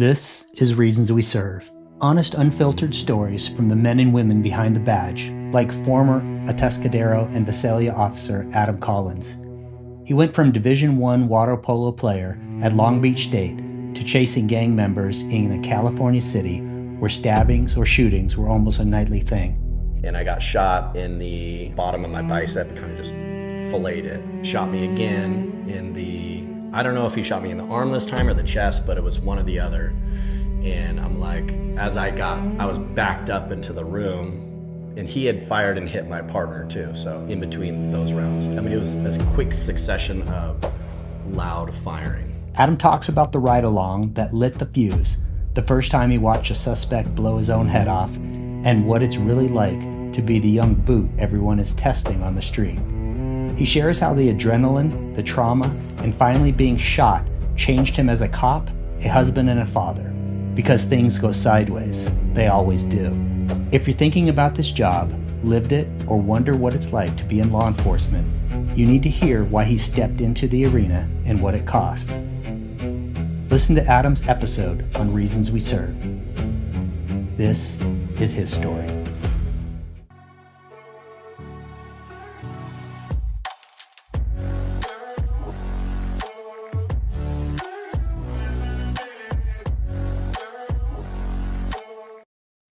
This is Reasons We Serve. Honest, unfiltered stories from the men and women behind the badge, like former Atascadero and Visalia officer Adam Collins. He went from Division I water polo player at Long Beach State to chasing gang members in a California city where stabbings or shootings were almost a nightly thing. And I got shot in the bottom of my bicep and kind of just filleted it. Shot me again in the, I don't know if he shot me in the arm this time or the chest, but it was one or the other. And I'm like, I was backed up into the room, and he had fired and hit my partner too. So in between those rounds, I mean, it was a quick succession of loud firing. Adam talks about the ride-along that lit the fuse, the first time he watched a suspect blow his own head off, and what it's really like to be the young boot everyone is testing on the street. He shares how the adrenaline, the trauma, and finally being shot changed him as a cop, a husband, and a father. Because things go sideways. They always do. If you're thinking about this job, lived it, or wonder what it's like to be in law enforcement, you need to hear why he stepped into the arena and what it cost. Listen to Adam's episode on Reasons We Serve. This is his story.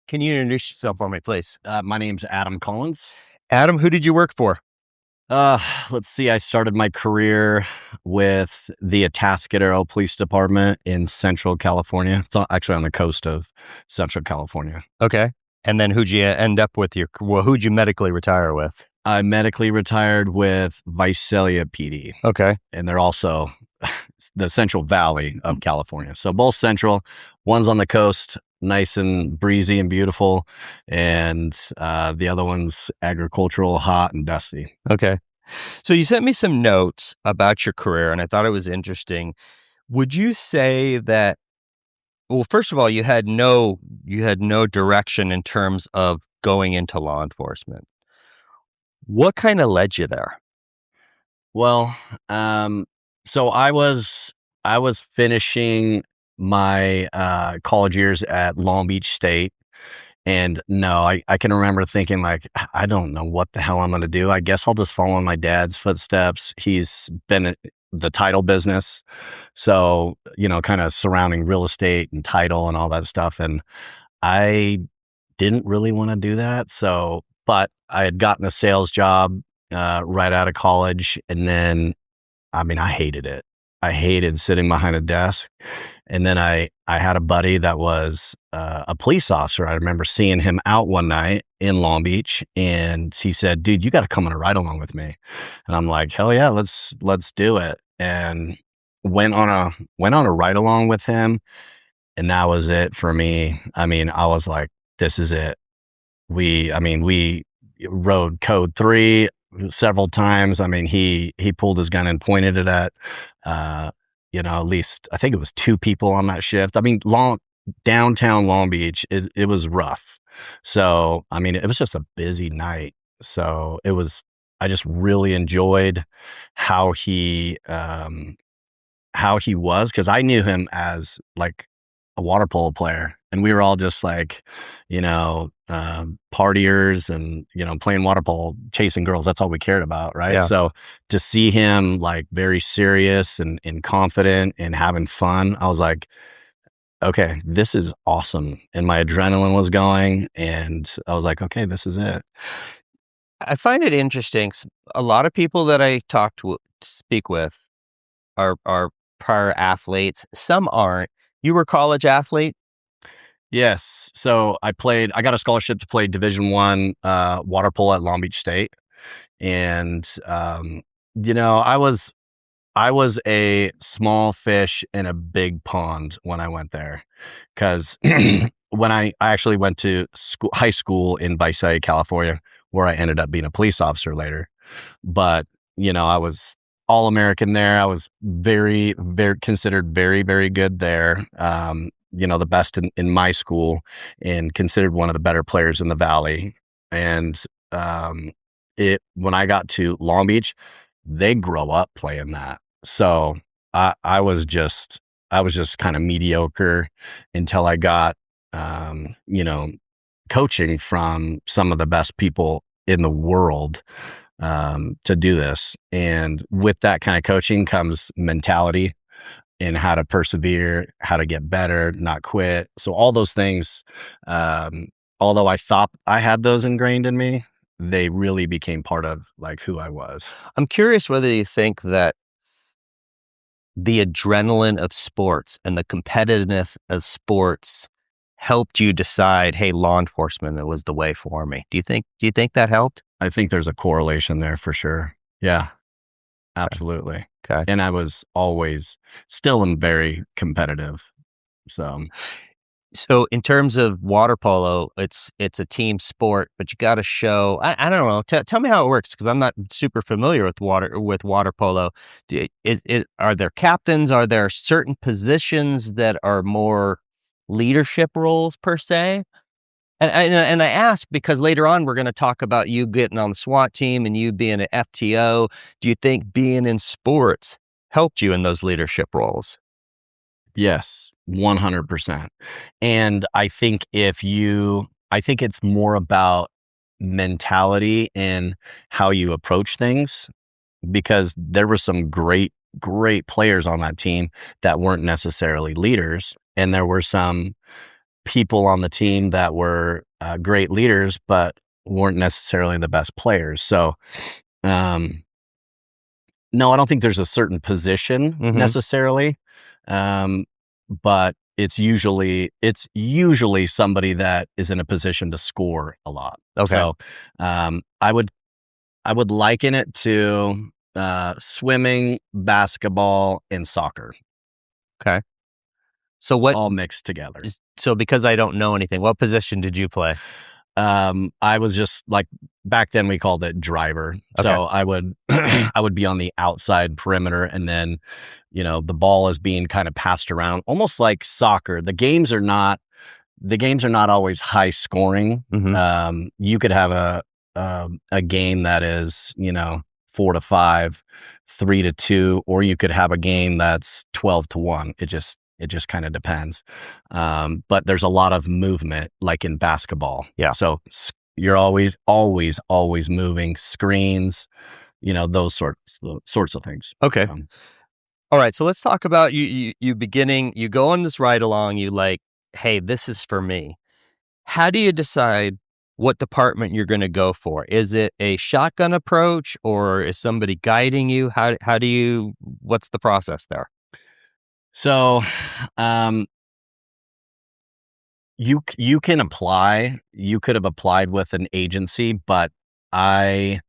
Can you introduce yourself for me, please? My name's Adam Collins. Adam, who did you work for? Let's see. I started my career with the Atascadero Police Department in Central California. It's actually on the coast of Central California. Okay. And then who'd you end up with who'd you medically retire with? I medically retired with Visalia PD. Okay. And they're also the Central Valley of California. So both central, one's on the coast, nice and breezy and beautiful, and the other one's agricultural, hot and dusty. Okay. So you sent me some notes about your career, and I thought it was interesting. Would you say that, well, first of all, you had no direction in terms of going into law enforcement. What kind of led you there? Well, so I was finishing my college years at Long Beach State, and I can remember thinking, like, I don't know what the hell I'm going to do. I guess I'll just follow in my dad's footsteps. He's been in the title business, so kind of surrounding real estate and title and all that stuff, and I didn't really want to do that. So, but I had gotten a sales job right out of college, and then I hated it. I hated sitting behind a desk. And then I had a buddy that was a police officer. I remember seeing him out one night in Long Beach, and he said, "Dude, you got to come on a ride along with me." And I'm like, "Hell yeah, let's do it." And went on a ride along with him, and that was it for me. I was like, "This is it." We rode code 3 several times. He pulled his gun and pointed it at, at least, I think it was 2 people on that shift. Downtown Long Beach, it was rough. So, it was just a busy night. So I just really enjoyed how he was, because I knew him as like a water polo player, and we were all just like, partiers and, playing water polo, chasing girls. That's all we cared about. Right. Yeah. So to see him like very serious and confident and having fun, I was like, okay, this is awesome. And my adrenaline was going, and I was like, okay, this is it. I find it interesting. A lot of people that I speak with are prior athletes. Some aren't. You were a college athlete? Yes. So I got a scholarship to play Division I water polo at Long Beach State. And, I was a small fish in a big pond when I went there, because when I actually went to high school in Visalia, California, where I ended up being a police officer later. But, I was All-American there. I was very, very considered very, very good there. The best in my school, and considered one of the better players in the Valley. And when I got to Long Beach, they grow up playing that. So I was just just kind of mediocre until I got, coaching from some of the best people in the world to do this. And with that kind of coaching comes mentality and how to persevere, how to get better, not quit. So all those things, although I thought I had those ingrained in me, they really became part of like who I was. I'm curious whether you think that the adrenaline of sports and the competitiveness of sports helped you decide, hey, law enforcement was the way for me. Do you think that helped? I think there's a correlation there for sure. Yeah, absolutely. Okay. And I was always still am very competitive. So in terms of water polo, it's a team sport, but you got to show. I don't know. Tell me how it works because I'm not super familiar with water polo. Are there captains? Are there certain positions that are more leadership roles per se? And I ask because later on we're going to talk about you getting on the SWAT team and you being an FTO. Do you think being in sports helped you in those leadership roles? Yes, 100%. And I think I think it's more about mentality and how you approach things because there were some great players on that team that weren't necessarily leaders. And there were some people on the team that were great leaders, but weren't necessarily the best players. So, no, I don't think there's a certain position necessarily, but it's usually somebody that is in a position to score a lot. Okay. So, I would liken it to swimming, basketball, and soccer. Okay. So what all mixed together. So because I don't know anything, what position did you play? I was just like back then we called it driver. Okay. So I would I would be on the outside perimeter and then, the ball is being kind of passed around almost like soccer. The games are not always high scoring. You could have a game that is, 4-5, 3-2, or you could have a game that's 12-1. It just kind of depends. But there's a lot of movement, like in basketball. Yeah. So you're always moving, screens, those sorts of things. Okay. All right. So let's talk about you beginning, you go on this ride along, you like, hey, this is for me. How do you decide what department you're going to go for? Is it a shotgun approach or is somebody guiding you? What's the process there? So, you can apply. You could have applied with an agency, but I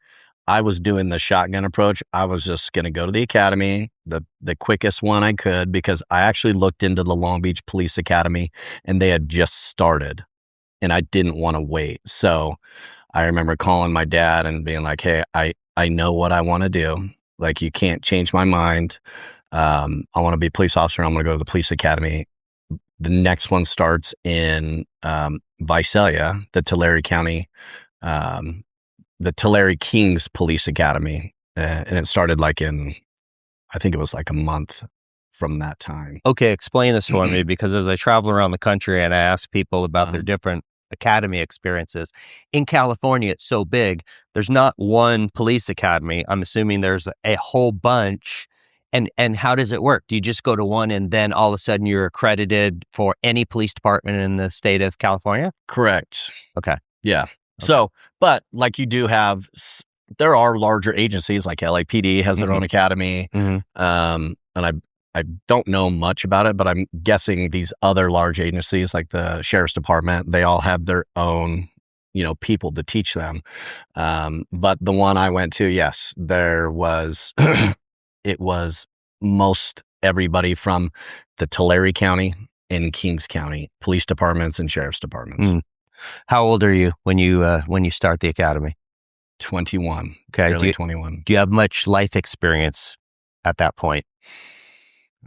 was doing the shotgun approach. I was just going to go to the academy, the quickest one I could, because I actually looked into the Long Beach Police Academy and they had just started and I didn't want to wait. So I remember calling my dad and being like, hey, I know what I want to do. Like, you can't change my mind. I want to be a police officer. I'm going to go to the police academy. The next one starts in Visalia, the Tulare County, the Tulare Kings Police Academy. And it started like I think it was like a month from that time. Okay, explain this for me, because as I travel around the country and I ask people about their different academy experiences, in California, it's so big, there's not one police academy. I'm assuming there's a whole bunch. And how does it work? Do you just go to one and then all of a sudden you're accredited for any police department in the state of California? Correct. Okay. Yeah. Okay. So, but like you do have, there are larger agencies like LAPD has their own academy. And I don't know much about it, but I'm guessing these other large agencies like the sheriff's department, they all have their own, people to teach them. But the one I went to, yes, there was, it was most everybody from the Tulare County and Kings County police departments and sheriff's departments. How old are you when you start the academy? 21. Okay. Early 21. Do you have much life experience at that point?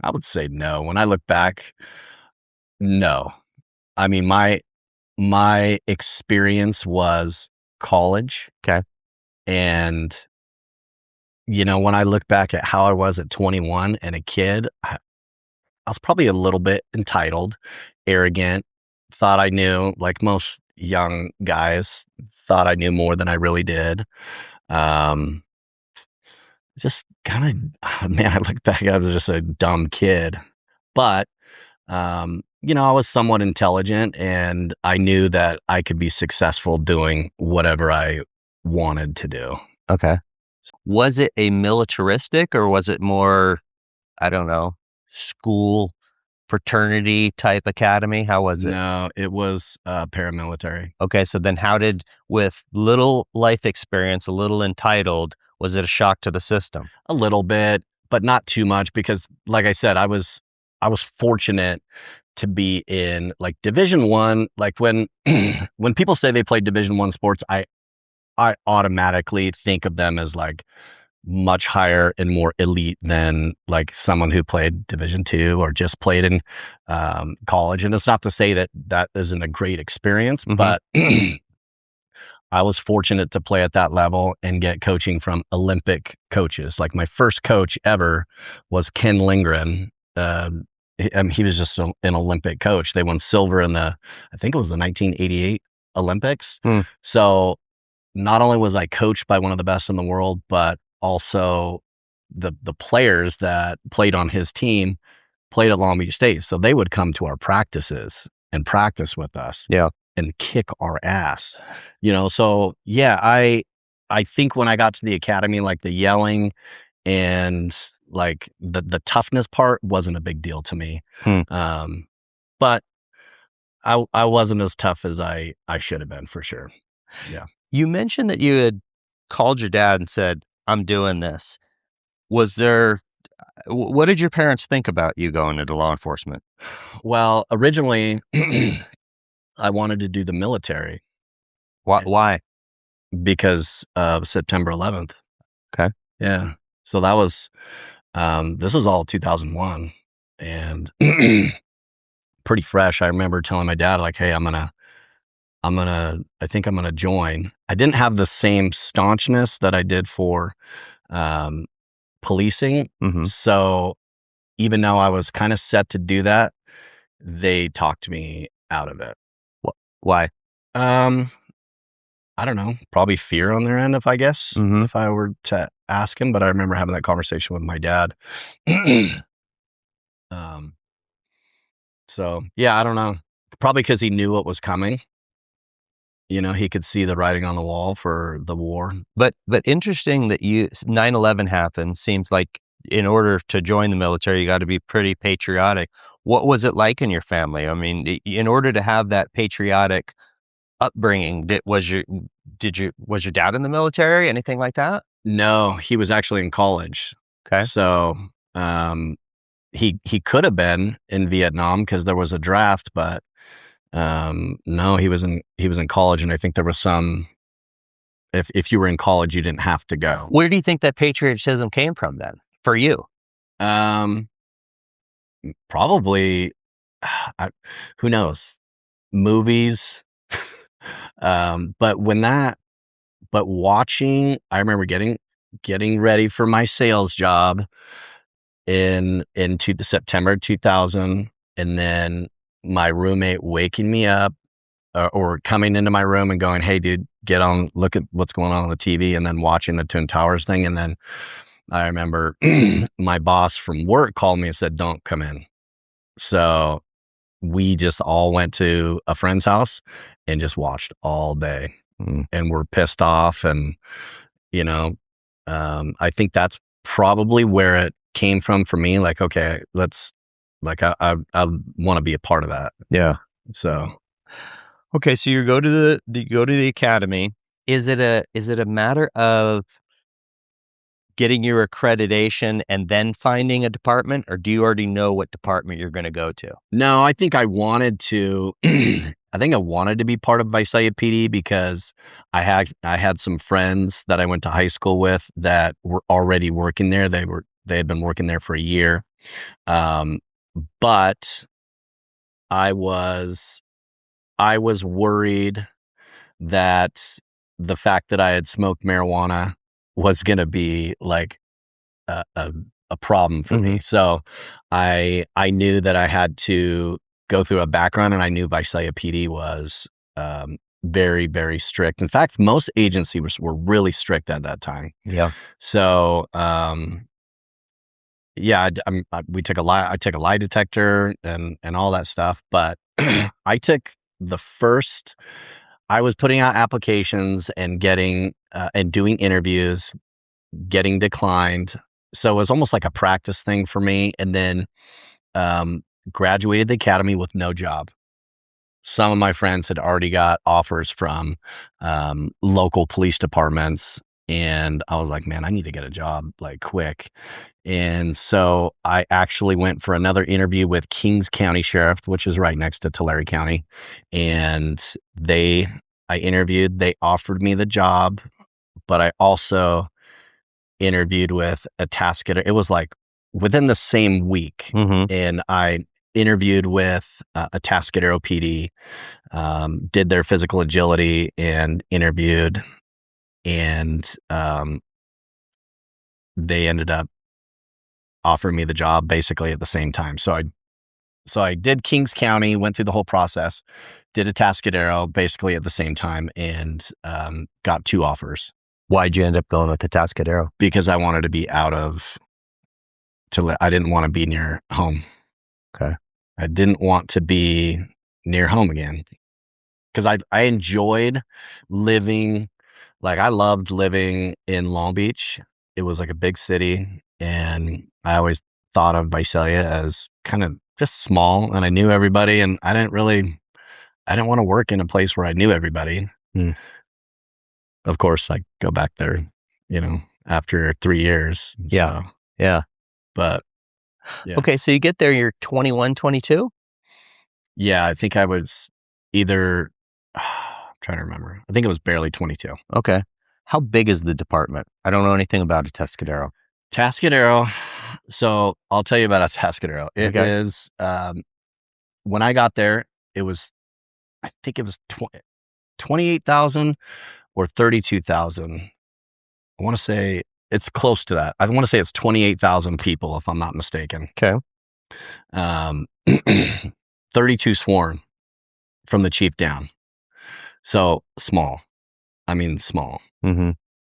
I would say no. When I look back, no. I mean, my experience was college. Okay. And, when I look back at how I was at 21 and a kid, was probably a little bit entitled, arrogant, thought I knew, like most young guys, thought I knew more than I really did. Just kind of, man, I look back, I was just a dumb kid. But, I was somewhat intelligent, and I knew that I could be successful doing whatever I wanted to do. Okay. Was it a militaristic, or was it more, I don't know, school fraternity type academy? How was it? No, it was paramilitary. Okay, so then with little life experience, a little entitled, was it a shock to the system? A little bit, but not too much, because like I said, I was fortunate to be in like Division I. Like when when people say they play Division I sports, I automatically think of them as like much higher and more elite than like someone who played Division II or just played in college. And it's not to say that that isn't a great experience, but I was fortunate to play at that level and get coaching from Olympic coaches. Like my first coach ever was Ken Lindgren. He was just an Olympic coach. They won silver in I think it was the 1988 Olympics. So not only was I coached by one of the best in the world, but also the players that played on his team played at Long Beach State. So they would come to our practices and practice with us. Yeah. And kick our ass, So yeah, I think when I got to the academy, like the yelling and like the toughness part wasn't a big deal to me. But I wasn't as tough as I should have been, for sure. Yeah. You mentioned that you had called your dad and said, "I'm doing this." What did your parents think about you going into law enforcement? Well, originally I wanted to do the military. Why? Because of September 11th. Okay. Yeah. So that was, this was all 2001, and pretty fresh. I remember telling my dad, like, hey, I think I'm gonna join. I didn't have the same staunchness that I did for policing. So even though I was kind of set to do that, they talked me out of it. Why? I don't know, probably fear on their end, if I were to ask him, but I remember having that conversation with my dad. So yeah, I don't know. Probably because he knew what was coming. He could see the writing on the wall for the war. But interesting that 9/11 happened. Seems like in order to join the military, you got to be pretty patriotic. What was it like in your family? I mean, in order to have that patriotic upbringing, was your dad in the military? Anything like that? No, he was actually in college. Okay. So he could have been in Vietnam because there was a draft, but no, he was in college, and I think there was some. If you were in college, you didn't have to go. Where do you think that patriotism came from then for you? Probably, who knows, movies. But watching, I remember getting ready for my sales job into the September 2000, and then my roommate waking me up or coming into my room and going, "Hey, dude, get on, look at what's going on the TV," and then watching the Twin Towers thing. And then I remember my boss from work called me and said, "Don't come in." So we just all went to a friend's house and just watched all day, and we're pissed off. And, I think that's probably where it came from for me. Like, okay, I want to be a part of that. Yeah. So, okay. So you go to the academy. Is it a matter of getting your accreditation and then finding a department, or do you already know what department you're going to go to? No, I think I wanted to. I think I wanted to be part of Visalia PD because I had some friends that I went to high school with that were already working there. They had been working there for a year, but I was worried that the fact that I had smoked marijuana was going to be like a a problem for me. So I knew that I had to go through a background, and I knew Visalia PD was very, very strict. In fact, most agencies were really strict at that time. Yeah. So yeah, we took I took a lie detector and all that stuff, but I took the first. I was putting out applications and getting and doing interviews, getting declined. So it was almost like a practice thing for me. And then graduated the academy with no job. Some of my friends had already got offers from local police departments. And I was like, man, I need to get a job like quick. And so I actually went for another interview with Kings County Sheriff, which is right next to Tulare County. And I interviewed, they offered me the job, but I also interviewed with Atascadero. It was like within the same week. And I interviewed with Atascadero PD, did their physical agility and interviewed, and they ended up offering me the job basically at the same time. So I did Kings County, went through the whole process, did Atascadero basically at the same time, and got 2 offers. Why'd you end up going with Atascadero? Because I wanted to be I didn't want to be near home. Okay. I didn't want to be near home again, because I enjoyed living, like I loved living in Long Beach. It was like a big city, and I always thought of Visalia as kind of just small, and I knew everybody, and I didn't want to work in a place where I knew everybody. Of course, I go back there, after 3 years. Yeah. So, Yeah. but yeah. Okay. So you get there, you're 21, 22? Yeah, I think I was either, I'm trying to remember. I think it was barely 22. Okay. How big is the department? I don't know anything about Atascadero. Atascadero. So I'll tell you about Atascadero. It is, when I got there, I think it was 28,000 or 32,000. I want to say it's close to that. I want to say it's 28,000 people, if I'm not mistaken. Okay. 32 sworn from the chief down. So small. I mean, small.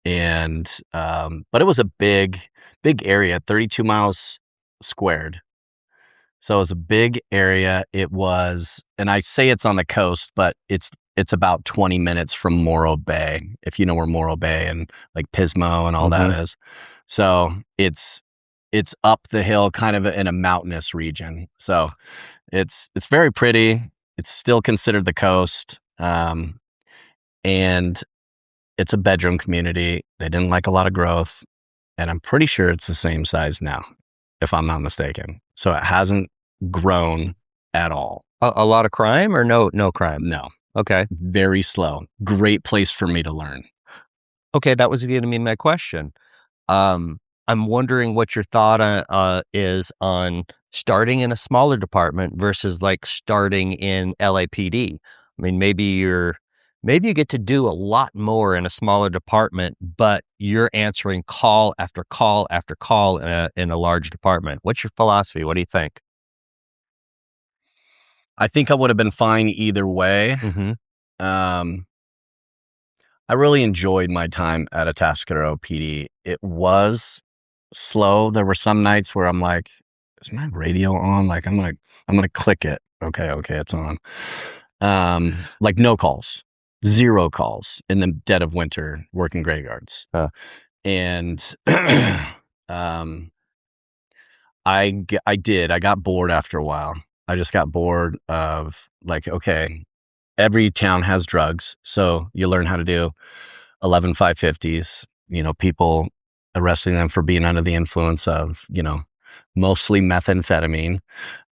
And, but it was a big area, 32 miles squared. So it was a big area. It was, and I say it's on the coast, but it's about 20 minutes from Morro Bay, if you know where Morro Bay and like Pismo and all that is. So it's up the hill, kind of in a mountainous region. So it's very pretty. It's still considered the coast. And it's a bedroom community. They didn't like a lot of growth. And I'm pretty sure it's the same size now, if I'm not mistaken. So it hasn't grown at all. A lot of crime or no crime? No. Okay. Very slow. Great place for me to learn. Okay, that was going to be my question. I'm wondering what your thought is on starting in a smaller department versus like starting in LAPD. I mean, maybe you get to do a lot more in a smaller department, but you're answering call after call after call in a large department. What's your philosophy? What do you think? I think I would have been fine either way. I really enjoyed my time at Atascadero PD. It was slow. There were some nights where I'm like, is my radio on? Like, I'm gonna click it. Okay, it's on. Like no calls, 0 calls in the dead of winter, working graveyards. And I got bored after a while. I just got bored of like, okay, every town has drugs. So you learn how to do 11 550s, people arresting them for being under the influence of, mostly methamphetamine.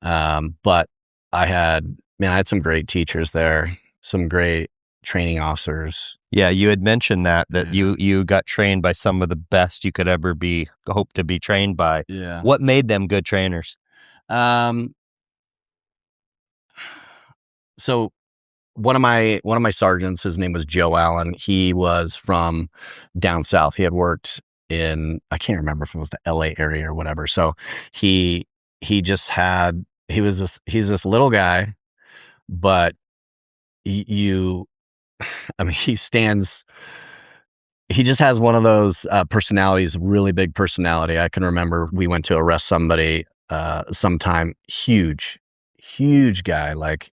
But I had some great teachers there, some great training officers. Yeah, you had mentioned that you got trained by some of the best you could ever hope to be trained by. Yeah. What made them good trainers? So one of my sergeants, his name was Joe Allen. He was from down south. He had worked I can't remember if it was the LA area or whatever. So he just had, he's this little guy, but you, I mean, he just has one of those personalities, really big personality. I can remember we went to arrest somebody sometime, huge guy. Like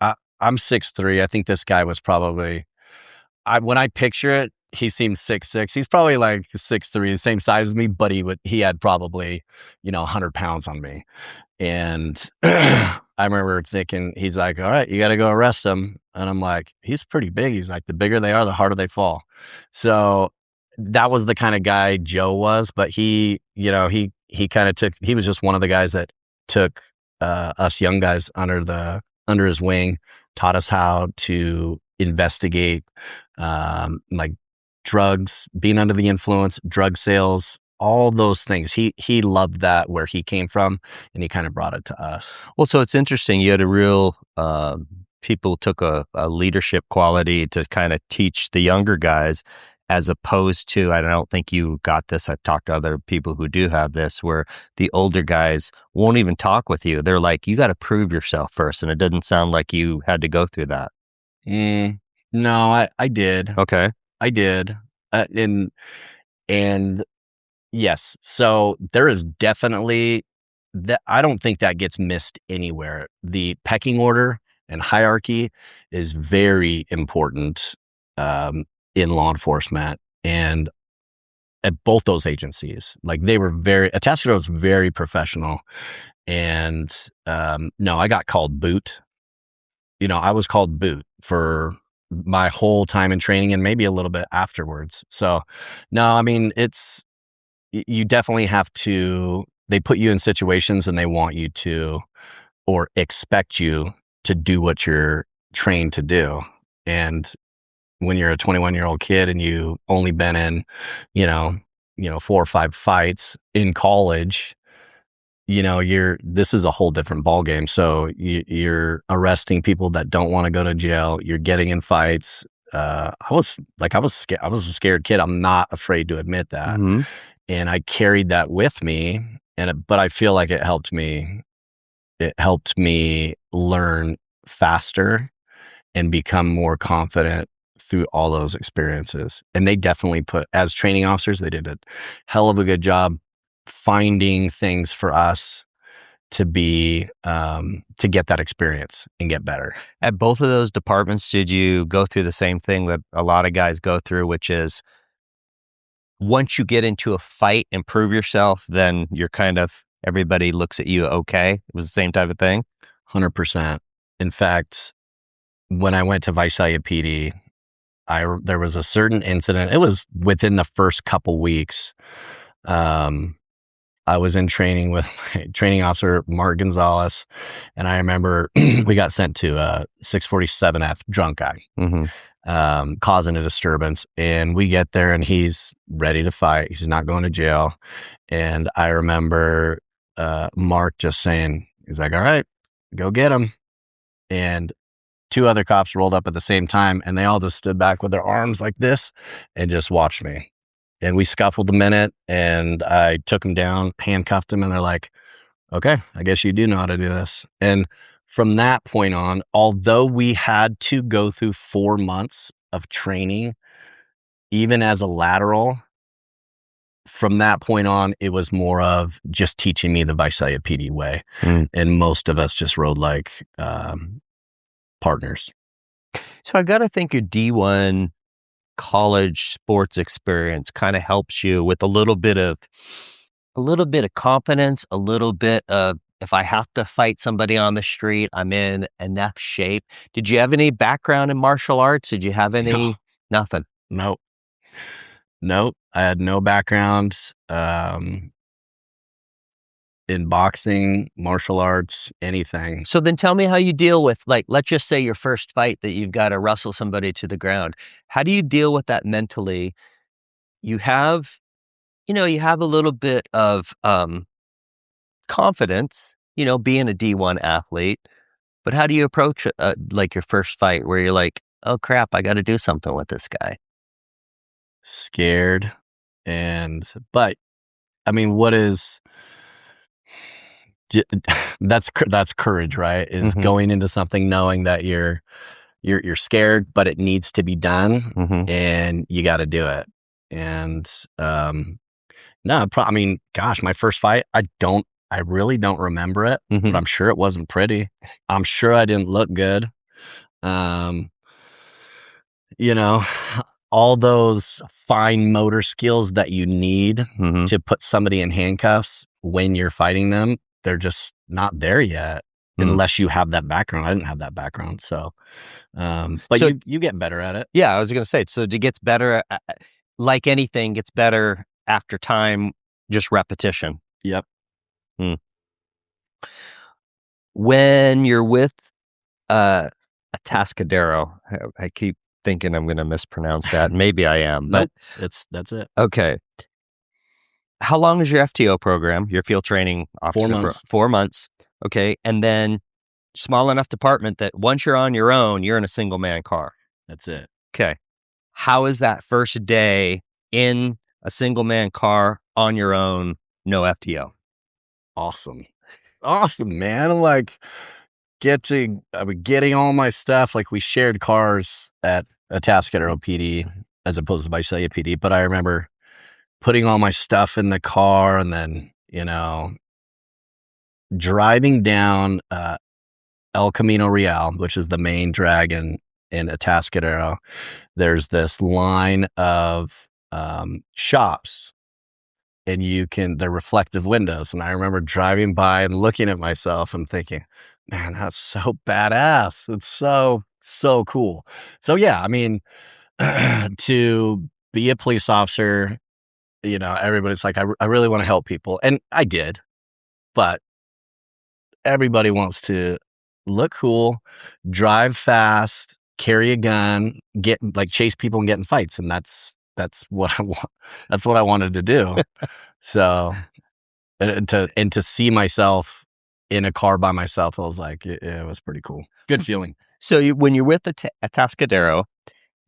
I'm 6'3". I think this guy was probably, when I picture it, he seems 6'6". He's probably like 6'3", the same size as me, but he had probably, 100 pounds on me. And I remember thinking, he's like, all right, you got to go arrest him. And I'm like, he's pretty big. He's like, the bigger they are, the harder they fall. So that was the kind of guy Joe was. But he kind of he was just one of the guys that took us young guys under his wing, taught us how to investigate like drugs, being under the influence, drug sales, all those things. He loved that where he came from, and he kind of brought it to us. Well, so it's interesting. You had a real people took a leadership quality to kind of teach the younger guys, as opposed to, I don't think you got this. I've talked to other people who do have this, where the older guys won't even talk with you. They're like, you got to prove yourself first. And it doesn't sound like you had to go through that. No, I did. Okay. I did. And yes, so there is definitely that. I don't think that gets missed anywhere. The pecking order and hierarchy is very important in law enforcement, and at both those agencies. Like Atascadero was very professional, and no, I got called boot. I was called boot for my whole time in training, and maybe a little bit afterwards. So no, I mean, you definitely have to, they put you in situations and they want you to, or expect you to do what you're trained to do. And when you're a 21-year-old kid and you only been in, 4 or 5 fights in college, this is a whole different ballgame. So you're arresting people that don't want to go to jail. You're getting in fights. I was scared. I was a scared kid. I'm not afraid to admit that. Mm-hmm. And I carried that with me, but I feel like it helped me. It helped me learn faster and become more confident through all those experiences. And they definitely as training officers, they did a hell of a good job finding things for us to get that experience and get better. At both of those departments, did you go through the same thing that a lot of guys go through, which is, once you get into a fight and prove yourself, then you're everybody looks at you okay? It was the same type of thing? 100%. In fact, when I went to Visalia PD, there was a certain incident. It was within the first couple weeks. I was in training with my training officer, Mark Gonzalez, and I remember we got sent to a 647F drunk guy. Mm-hmm. Causing a disturbance, and we get there and he's ready to fight. He's not going to jail. And I remember Mark just saying, he's like, all right, go get him. And 2 other cops rolled up at the same time, and they all just stood back with their arms like this and just watched me. And we scuffled a minute, and I took him down, handcuffed him, and they're like, okay, I guess you do know how to do this. And from that point on, although we had to go through 4 months of training, even as a lateral, from that point on, it was more of just teaching me the Visalia PD way. And most of us just rode like partners. So I got to think your D1 college sports experience kind of helps you with a little bit of confidence, a little bit of, if I have to fight somebody on the street, I'm in enough shape. Did you have any background in martial arts? Did you have any? No. Nothing. Nope. I had no background in boxing, martial arts, anything. So then tell me how you deal with, like, let's just say your first fight that you've got to wrestle somebody to the ground. How do you deal with that mentally? You have a little bit of confidence, being a D1 athlete, but how do you approach like your first fight where you're like, oh crap, I got to do something with this guy? Scared. But I mean, that's courage, right? Is going into something knowing that you're scared, but it needs to be done, and you got to do it. And no, I mean, gosh, my first fight, I really don't remember it, but I'm sure it wasn't pretty. I'm sure I didn't look good. You know, all those fine motor skills that you need to put somebody in handcuffs when you're fighting them, they're just not there yet, unless you have that background. I didn't have that background, so. But So- you get better at it. Yeah, I was going to say, so it gets better, like anything, gets better after time, just repetition. Yep. When you're with Atascadero, I keep thinking I'm going to mispronounce that. Maybe I am, but That's it. okay. How long is your FTO program? Your field training officer? 4 months. 4 months. Okay. And then small enough department that once you're on your own, you're in a single man car. That's it. Okay. How is that first day in a single man car on your own, no FTO? Awesome, man. I'm like, getting all my stuff. Like, we shared cars at Atascadero PD as opposed to Visalia PD, but I remember putting all my stuff in the car and then, driving down El Camino Real, which is the main drag in Atascadero. There's this line of shops, and they're reflective windows. And I remember driving by and looking at myself and thinking, man, that's so badass. It's so, so cool. So yeah, I mean, to be a police officer, everybody's like, I really want to help people. And I did, but everybody wants to look cool, drive fast, carry a gun, chase people and get in fights. And that's what I want. That's what I wanted to do. So, and to see myself in a car by myself, I was like, it was pretty cool. Good feeling. So when you're with Atascadero,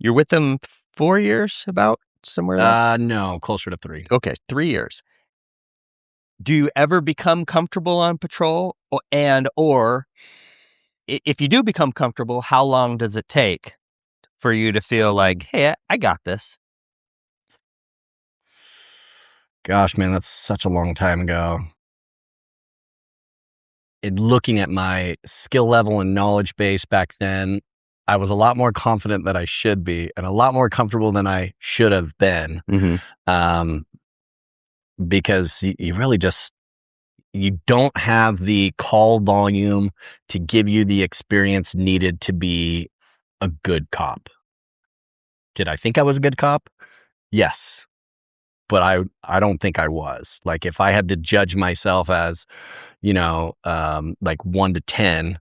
you're with them 4 years, about somewhere like? No, closer to 3. Okay, 3 years. Do you ever become comfortable on patrol? Or if you do become comfortable, how long does it take for you to feel like, hey, I got this? Gosh, man, that's such a long time ago. In looking at my skill level and knowledge base back then, I was a lot more confident than I should be, and a lot more comfortable than I should have been. Because you really you don't have the call volume to give you the experience needed to be a good cop. Did I think I was a good cop? Yes. But I don't think I was. Like, if I had to judge myself as, like 1 to 10,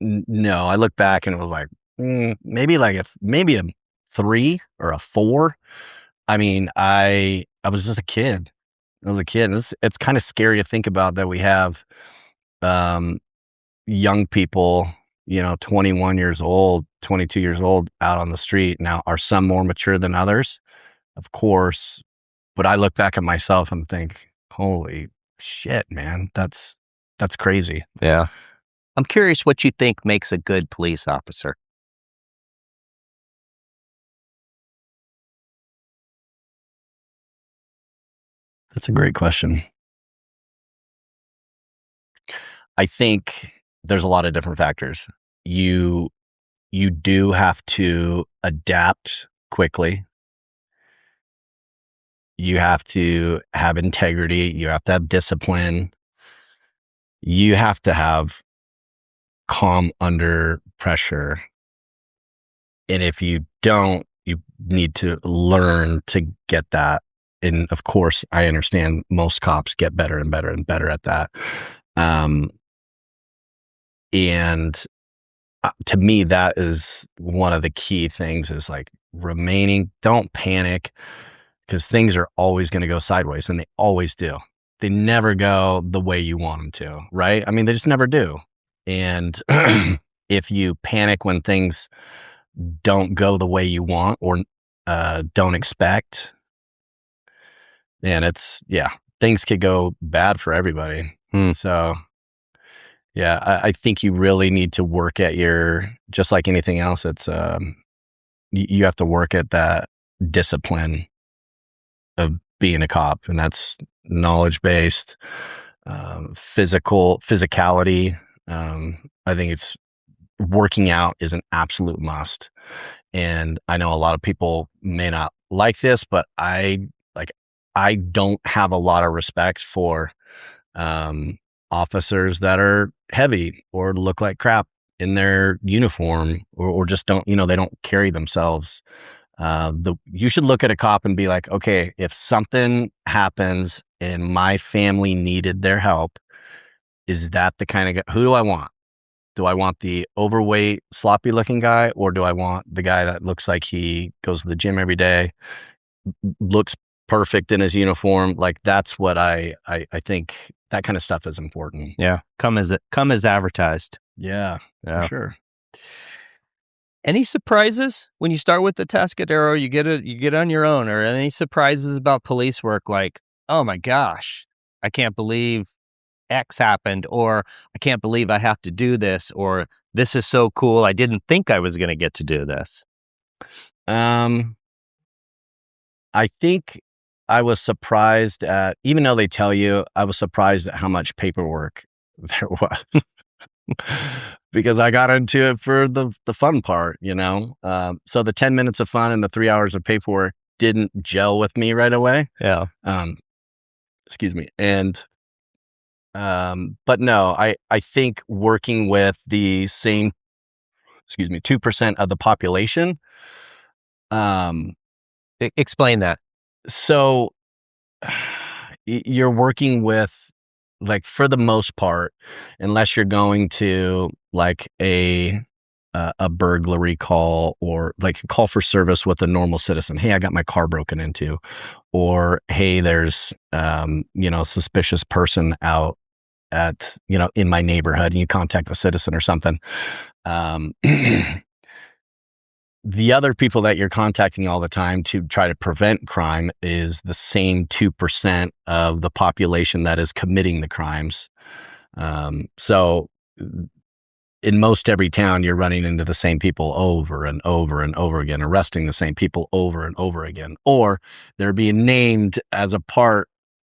no, I look back and it was like, maybe a 3 or a 4. I mean, I was just a kid. I was a kid. And it's kind of scary to think about that we have young people, 21 years old, 22 years old out on the street. Now, are some more mature than others? Of course. But I look back at myself and think, holy shit, man, that's crazy. Yeah. I'm curious what you think makes a good police officer. That's a great question. I think there's a lot of different factors. You do have to adapt quickly. You have to have integrity. You have to have discipline. You have to have calm under pressure. And if you don't, you need to learn to get that. And of course, I understand most cops get better and better and better at that. And to me, that is one of the key things, is like don't panic, because things are always going to go sideways, and they always do. They never go the way you want them to, right? I mean, they just never do. And if you panic when things don't go the way you want or don't expect, and things could go bad for everybody. So yeah, I think you really need to work at just like anything else, it's you have to work at that discipline of being a cop, and that's knowledge based, physicality. I think it's working out is an absolute must. And I know a lot of people may not like this, but I don't have a lot of respect for officers that are heavy or look like crap in their uniform, or just don't, they don't carry themselves. You should look at a cop and be like, okay, if something happens and my family needed their help, is that the kind of guy? Who do I want? Do I want the overweight, sloppy looking guy, or do I want the guy that looks like he goes to the gym every day, looks perfect in his uniform? Like, that's what I think that kind of stuff is important. Yeah. Come as advertised. Yeah, for sure. Any surprises when you start with the Atascadero? You get on your own, or any surprises about police work? Like, oh my gosh, I can't believe X happened, or I can't believe I have to do this, or this is so cool, I didn't think I was going to get to do this. I think I was surprised at, even though they tell you, I was surprised at how much paperwork there was. Because I got into it for the fun part, so the 10 minutes of fun and the 3 hours of paperwork didn't gel with me right away. Yeah. Excuse me. And but no, I think working with the same 2% of the population, explain that. So you're working with, like, for the most part, unless you're going to like a burglary call, or like a call for service with a normal citizen. Hey, I got my car broken into, or hey, there's suspicious person out at in my neighborhood, and you contact the citizen or something. The other people that you're contacting all the time to try to prevent crime is the same 2% of the population that is committing the crimes. So in most every town, you're running into the same people over and over and over again, arresting the same people over and over again, or they're being named as a part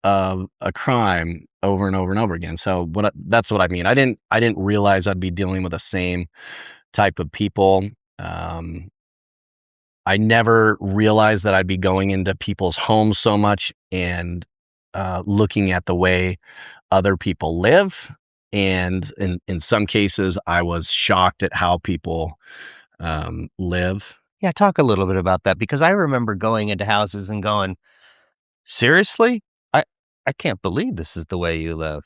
of a crime over and over and over again. So that's what I mean. I didn't realize I'd be dealing with the same type of people. I never realized that I'd be going into people's homes so much and looking at the way other people live. And in some cases, I was shocked at how people live. Yeah, talk a little bit about that, because I remember going into houses and going, seriously? I can't believe this is the way you live.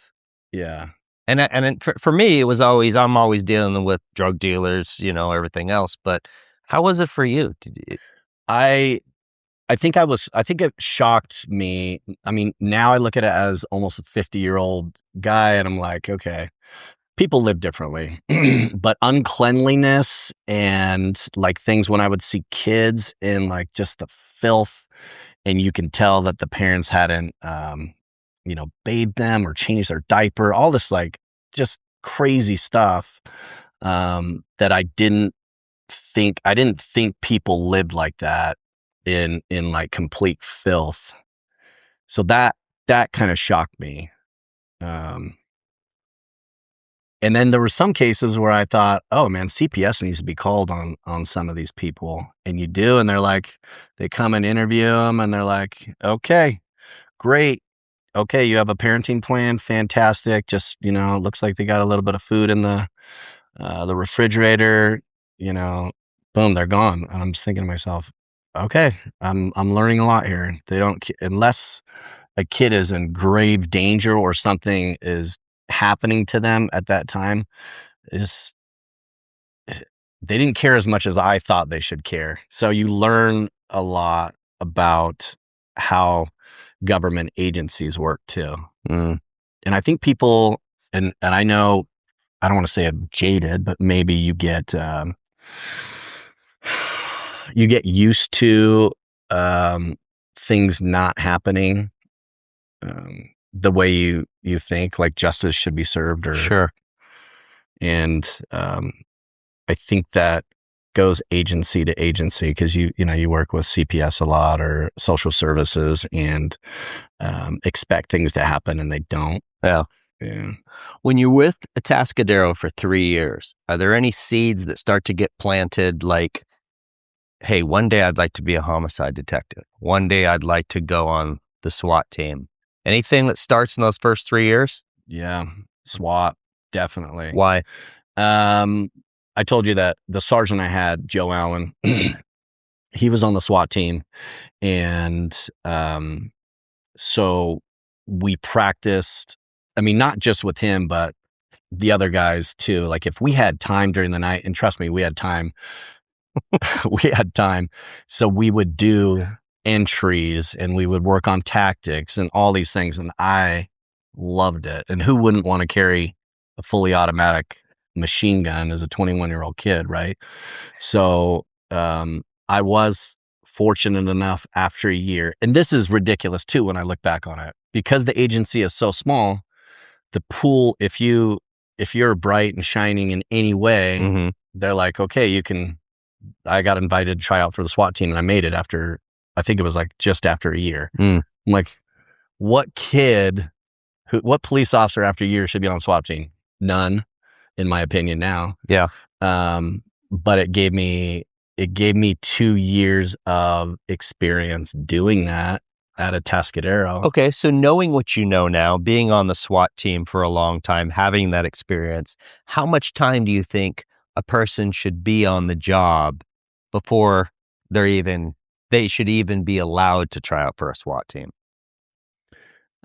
Yeah. And for me, it was always, I'm always dealing with drug dealers, everything else. But how was it for you? I think it shocked me. I mean, now I look at it as almost a 50-year-old guy, and I'm like, okay, people live differently. But uncleanliness and like things, when I would see kids in like just the filth, and you can tell that the parents hadn't bathed them or changed their diaper, all this like just crazy stuff that I didn't think people lived like that in like complete filth. So that kind of shocked me. And then there were some cases where I thought, oh man, CPS needs to be called on some of these people. And you do, and they're like, they come and interview them, and they're like, okay, great. Okay, you have a parenting plan, fantastic. Just, looks like they got a little bit of food in the refrigerator, boom, they're gone. And I'm just thinking to myself, okay, I'm learning a lot here. They don't, unless a kid is in grave danger or something is happening to them at that time, they didn't care as much as I thought they should care. So you learn a lot about how government agencies work too. And I think people, and I know, I don't want to say I'm jaded, but maybe you get used to things not happening the way you think, like justice should be served, or Sure. and I think that goes agency to agency, because you work with CPS a lot or social services, and expect things to happen and they don't. Yeah. Yeah. When you're with Atascadero for 3 years, are there any seeds that start to get planted, like, hey, one day I'd like to be a homicide detective. One day I'd like to go on the SWAT team. Anything that starts in those first 3 years? Yeah. SWAT, definitely. Why? I told you that the sergeant I had, Joe Allen, he was on the SWAT team. And so we practiced, I mean, not just with him, but the other guys too. Like if we had time during the night, and trust me, we had time, we had time. So we would do entries and we would work on tactics and all these things. And I loved it. And who wouldn't want to carry a fully automatic machine gun as a 21-year-old kid, right? So I was fortunate enough after a year, and this is ridiculous too when I look back on it, because the agency is so small, the pool, if you're bright and shining in any way, they're like, okay, I got invited to try out for the SWAT team, and I made it after, I think it was like just after a year. I'm like, what police officer after a year should be on SWAT team? None, in my opinion now. Yeah. But it gave me 2 years of experience doing that at Atascadero. Okay, so knowing what you know now, being on the SWAT team for a long time, having that experience, how much time do you think a person should be on the job before they should even be allowed to try out for a SWAT team?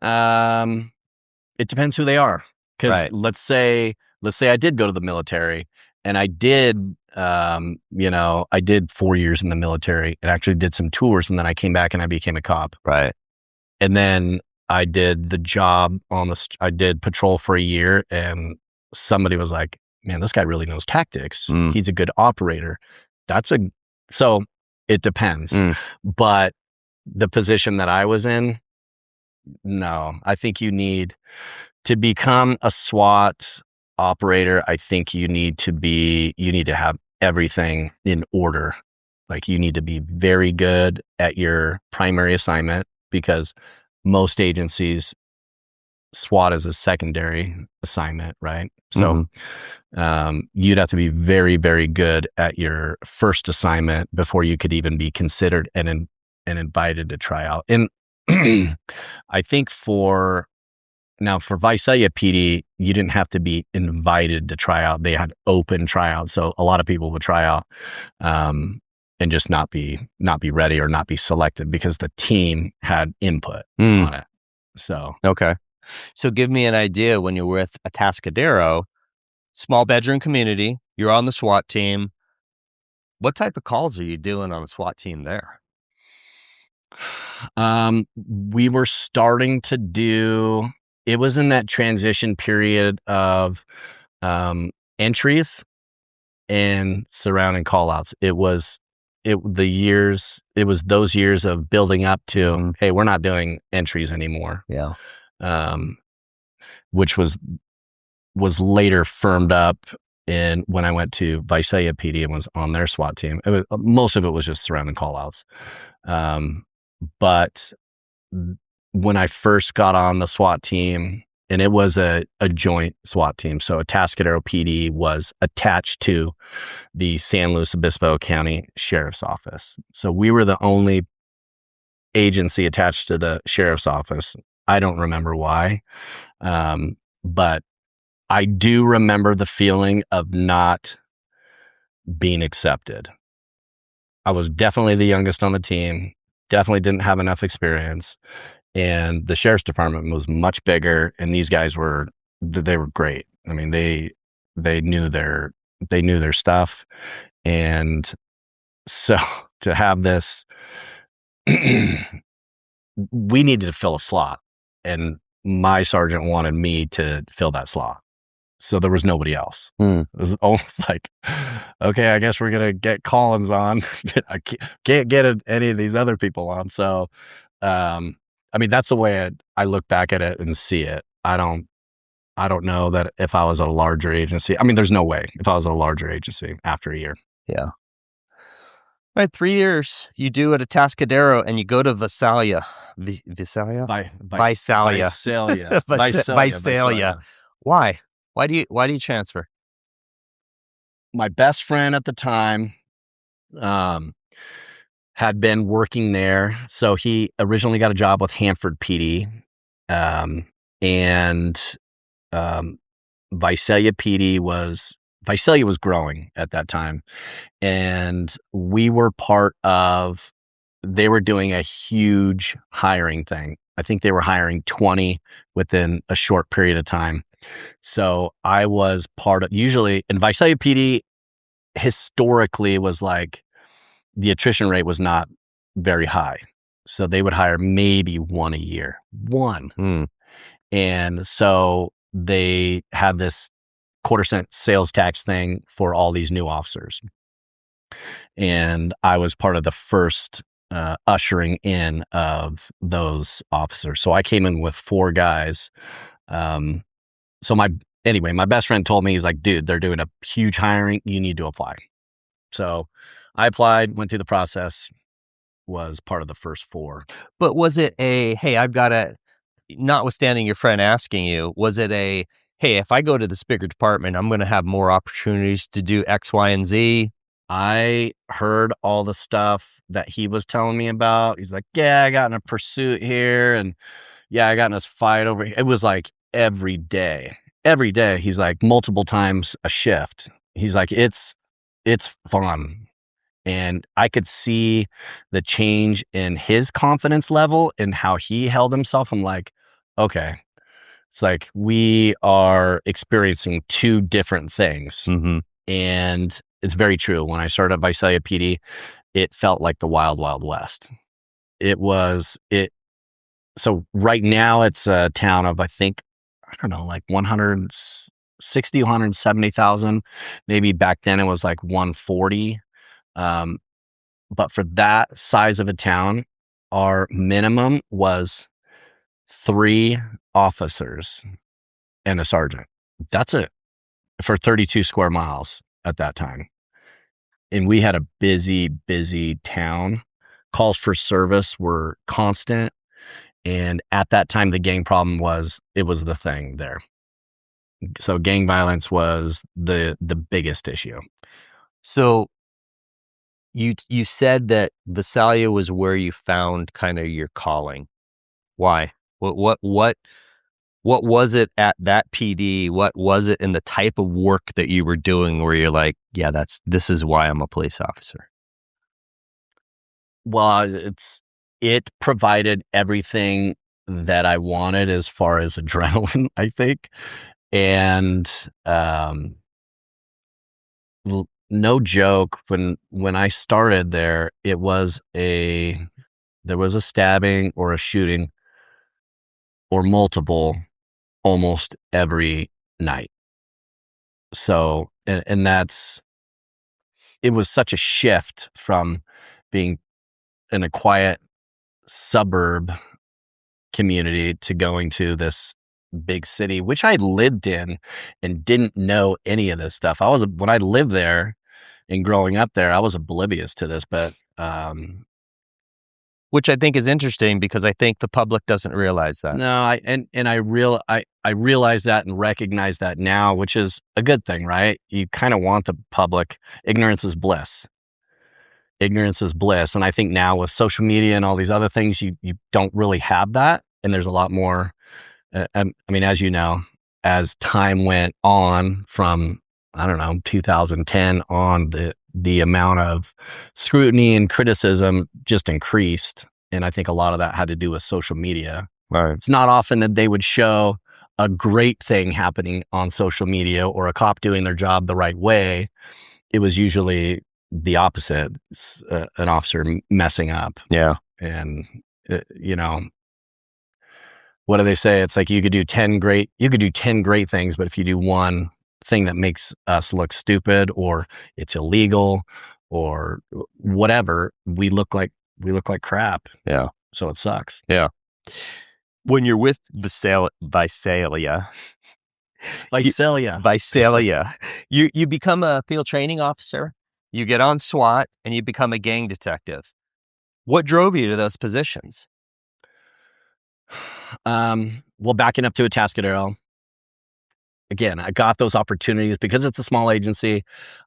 It depends who they are. Because Right. let's say I did go to the military, and I did, I did 4 years in the military and actually did some tours, and then I came back and I became a cop. Right. And then I did the job I did patrol for a year, and somebody was like, man, this guy really knows tactics. He's a good operator. So it depends. But the position that I was in, no, I think you need to become a SWAT operator. I think you need to have everything in order. Like you need to be very good at your primary assignment, because most agencies, SWAT is a secondary assignment, right? So you'd have to be very, very good at your first assignment before you could even be considered and invited to try out. And I think for Visalia PD, you didn't have to be invited to try out. They had open tryouts. So a lot of people would try out and just not be ready or not be selected because the team had input on it. So okay. So give me an idea, when you're with Atascadero, small bedroom community, you're on the SWAT team. What type of calls are you doing on the SWAT team there? We were starting to do, it was in that transition period of entries and surrounding call outs. It was those years of building up to, hey, we're not doing entries anymore. Yeah. Which was later firmed up when I went to Visalia PD and was on their SWAT team. Most of it was just surrounding call outs. But when I first got on the SWAT team, and it was a joint SWAT team. So Atascadero PD was attached to the San Luis Obispo County Sheriff's Office. So we were the only agency attached to the Sheriff's Office. I don't remember why. But I do remember the feeling of not being accepted. I was definitely the youngest on the team, definitely didn't have enough experience. And the sheriff's department was much bigger, and these guys were great. I mean, they knew their stuff. And so to have this, we needed to fill a slot, and my sergeant wanted me to fill that slot. So there was nobody else. It was almost like, okay, I guess we're going to get Collins on. I can't get any of these other people on. So I mean, that's the way I look back at it and see it. I don't know that if I was a larger agency, I mean, there's no way if I was a larger agency after a year. Yeah. All right, 3 years you do at Atascadero and you go to Visalia. Visalia? Visalia. Visalia. Why? Why do you transfer? My best friend at the time had been working there. So he originally got a job with Hanford PD. And Visalia PD Visalia was growing at that time. And we were they were doing a huge hiring thing. I think they were hiring 20 within a short period of time. So I was usually, and Visalia PD historically was like, the attrition rate was not very high. So they would hire maybe one a year. One. And so they had this $0.25 sales tax thing for all these new officers. And I was part of the first ushering in of those officers. So I came in with 4 guys. So my best friend told me, he's like, dude, they're doing a huge hiring. You need to apply. So I applied, went through the process, was part of the first 4. But was it hey, notwithstanding your friend asking you, was it hey, if I go to this bigger department, I'm going to have more opportunities to do X, Y, and Z? I heard all the stuff that he was telling me about. He's like, yeah, I got in a pursuit here. And yeah, I got in this fight over here. It was like every day. He's like multiple times a shift. He's like, it's fun. And I could see the change in his confidence level and how he held himself. I'm like, okay, it's like we are experiencing 2 different things. Mm-hmm. And it's very true. When I started at Visalia PD, it felt like the wild, wild west. So right now it's a town of, I think, I don't know, like 160, 170,000. Maybe back then it was like 140. But for that size of a town, our minimum was 3 officers and a sergeant. That's it for 32 square miles at that time. And we had a busy, busy town. Calls for service were constant. And at that time, the gang problem was the thing there. So gang violence was the biggest issue. So you said that Visalia was where you found kind of your calling. Why? What was it at that PD? What was it in the type of work that you were doing where you're like, yeah, this is why I'm a police officer? Well, it provided everything that I wanted as far as adrenaline, I think. And no joke, when I started there, there was a stabbing or a shooting or multiple almost every night. So, and it was such a shift from being in a quiet suburb community to going to this big city, which I lived in and didn't know any of this stuff. When I lived there and growing up there, I was oblivious to this, but which I think is interesting because I think the public doesn't realize that. No, I realize that and recognize that now, which is a good thing, right? You kind of want the public. Ignorance is bliss. Ignorance is bliss. And I think now with social media and all these other things, you don't really have that. And there's a lot more. I mean, as you know, as time went on from, I don't know, 2010 on, the amount of scrutiny and criticism just increased. And I think a lot of that had to do with social media. Right. It's not often that they would show a great thing happening on social media or a cop doing their job the right way. It was usually the opposite, an officer messing up. Yeah. And, what do they say? It's like you could do 10 great things, but if you do one thing that makes us look stupid or it's illegal or whatever, we look like crap. Yeah. So it sucks. Yeah. When you're with Visalia, Visalia. you become a field training officer, you get on SWAT, and you become a gang detective. What drove you to those positions? Well, backing up to Atascadero, again, I got those opportunities because it's a small agency.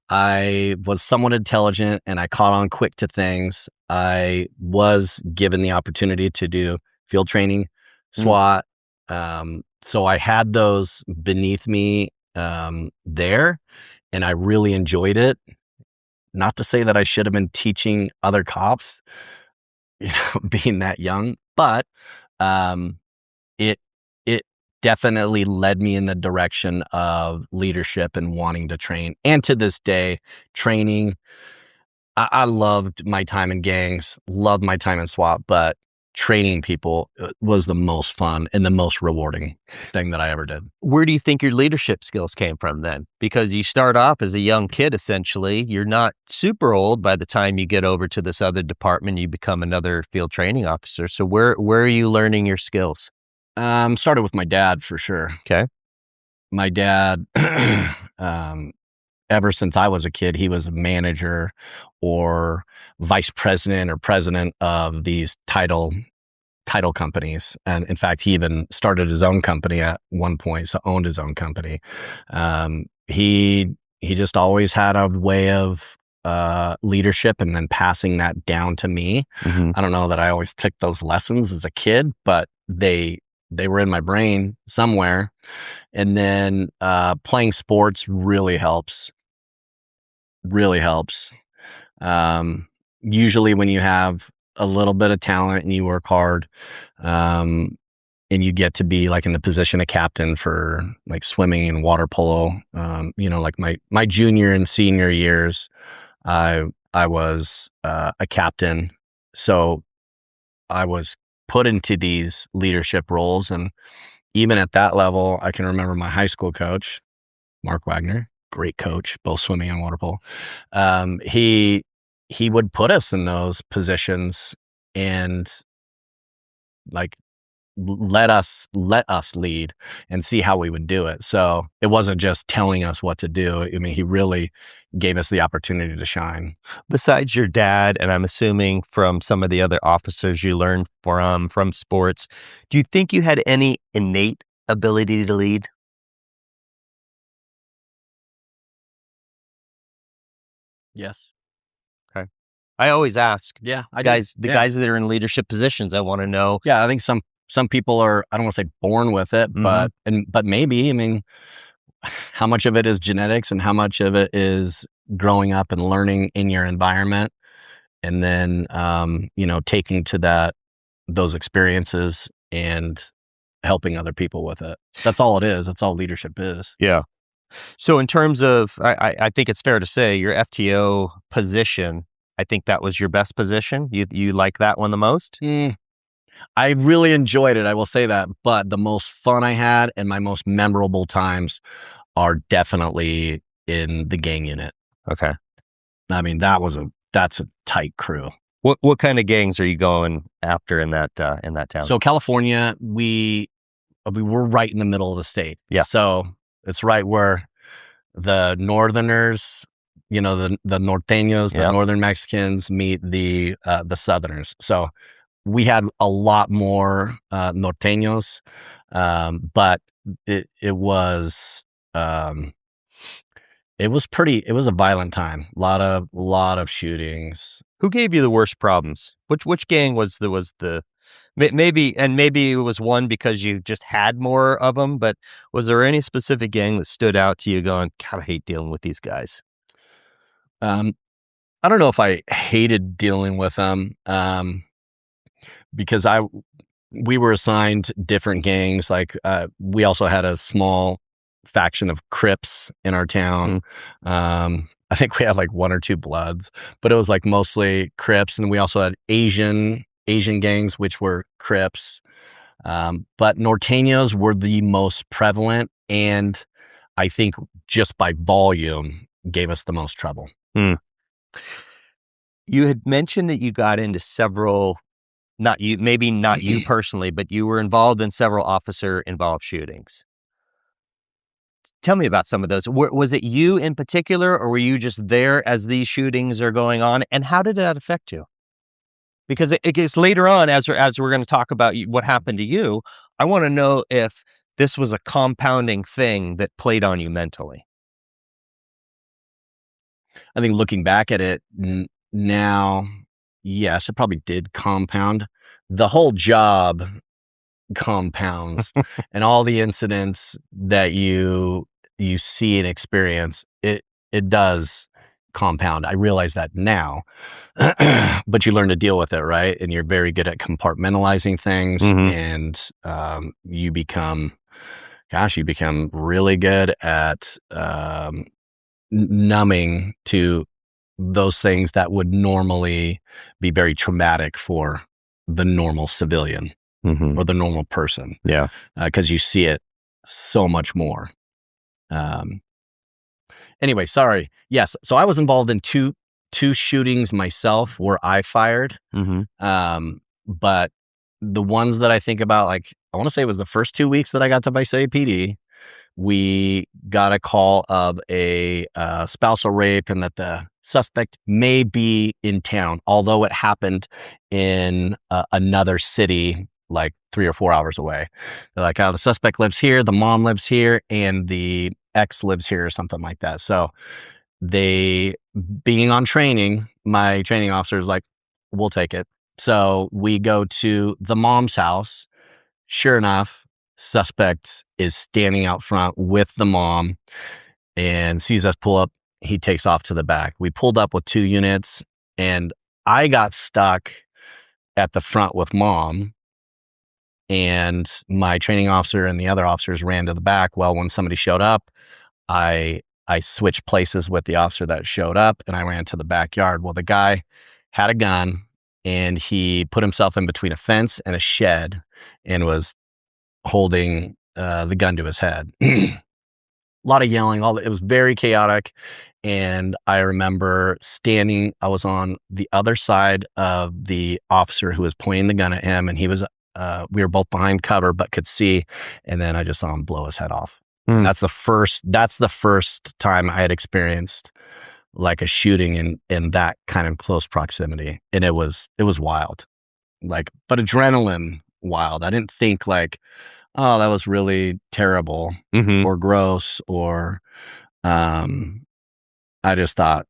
I was somewhat intelligent and I caught on quick to things. I was given the opportunity to do field training, SWAT. So I had those beneath me there, and I really enjoyed it. Not to say that I should have been teaching other cops, being that young, but it it definitely led me in the direction of leadership and wanting to train. And to this day, training, I loved my time in gangs, loved my time in SWAT, but training people was the most fun and the most rewarding thing that I ever did. Where do you think your leadership skills came from then? Because you start off as a young kid, essentially. You're not super old by the time you get over to this other department. You become another field training officer. So where are you learning your skills? Started with my dad for sure. Okay. My dad, ever since I was a kid, he was a manager or vice president or president of these title companies. And in fact, he even started his own company at one point, so owned his own company. He just always had a way of leadership and then passing that down to me. I don't know that I always took those lessons as a kid, but they were in my brain somewhere. And then playing sports really helps. Usually when you have a little bit of talent and you work hard, and you get to be like in the position of captain for like swimming and water polo, like my junior and senior years, I was a captain. So I was put into these leadership roles. And even at that level, I can remember my high school coach, Mark Wagner, great coach, both swimming and water polo. He would put us in those positions and like let us lead and see how we would do it. So it wasn't just telling us what to do. I mean, he really gave us the opportunity to shine. Besides your dad, and I'm assuming from some of the other officers you learned from sports, do you think you had any innate ability to lead? Yes. Okay. I always ask. Yeah, guys that are in leadership positions, I want to know. Yeah, I think some people are, I don't want to say born with it, but maybe, I mean, how much of it is genetics and how much of it is growing up and learning in your environment, and then taking to those experiences and helping other people with it. That's all it is. That's all leadership is. Yeah. So in terms of, I think it's fair to say your FTO position, I think that was your best position. You like that one the most? I really enjoyed it. I will say that. But the most fun I had and my most memorable times are definitely in the gang unit. Okay. I mean, that's a tight crew. What kind of gangs are you going after in that town? So California, we were right in the middle of the state. Yeah. So it's right where the northerners, the norteños, the northern Mexicans meet the southerners. So we had a lot more norteños, but it was it was a violent time. A lot of shootings. Who gave you the worst problems? Which gang was the maybe it was one because you just had more of them, but was there any specific gang that stood out to you going, God, I hate dealing with these guys? I don't know if I hated dealing with them, because we were assigned different gangs. Like we also had a small faction of Crips in our town. I think we had like one or two Bloods, but it was like mostly Crips. And we also had Asian gangs, which were Crips. But norteños were the most prevalent, and I think just by volume gave us the most trouble. You had mentioned that you got into several Not you, maybe not you personally, but you were involved in several officer-involved shootings. Tell me about some of those. Was it you in particular, or were you just there as these shootings are going on? And how did that affect you? Because it gets later on, as we're going to talk about what happened to you, I want to know if this was a compounding thing that played on you mentally. I think looking back at it now, yes, it probably did compound. The whole job compounds, and all the incidents that you see and experience, it does compound. I realize that now, but you learn to deal with it, right? And you're very good at compartmentalizing things, and you become really good at numbing to those things that would normally be very traumatic for the normal civilian or the normal person. Yeah. Because you see it so much more. Anyway, sorry. Yes. So I was involved in two shootings myself where I fired. But the ones that I think about, like, I want to say it was the first 2 weeks that I got to Visalia PD. We got a call of a spousal rape and that the suspect may be in town, although it happened in another city, like 3 or 4 hours away. They're like, oh, the suspect lives here, the mom lives here, and the ex lives here or something like that. So they, being on training, my training officer is like, we'll take it. So we go to the mom's house. Sure enough, suspect is standing out front with the mom and sees us pull up. He takes off to the back. We pulled up with 2 units, and I got stuck at the front with mom, and my training officer and the other officers ran to the back. Well, when somebody showed up, I switched places with the officer that showed up, and I ran to the backyard. Well, the guy had a gun, and he put himself in between a fence and a shed and was holding the gun to his head. A lot of yelling, it was very chaotic. And I remember I was on the other side of the officer who was pointing the gun at him, and he was, we were both behind cover, but could see. And then I just saw him blow his head off. And that's the first time I had experienced like a shooting in that kind of close proximity. And it was wild, like, but adrenaline wild. I didn't think like, oh, that was really terrible or gross, or I just thought,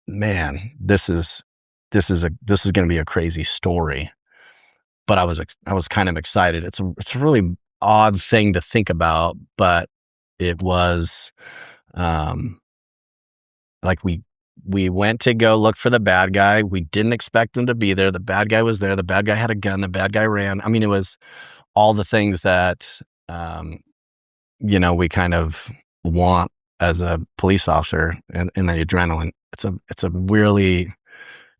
man, this is going to be a crazy story. But I was kind of excited. It's a really odd thing to think about, but it was like we went to go look for the bad guy. We didn't expect him to be there. The bad guy was there. The bad guy had a gun. The bad guy ran. I mean, it was all the things that we kind of want as a police officer, and the adrenaline. It's a really,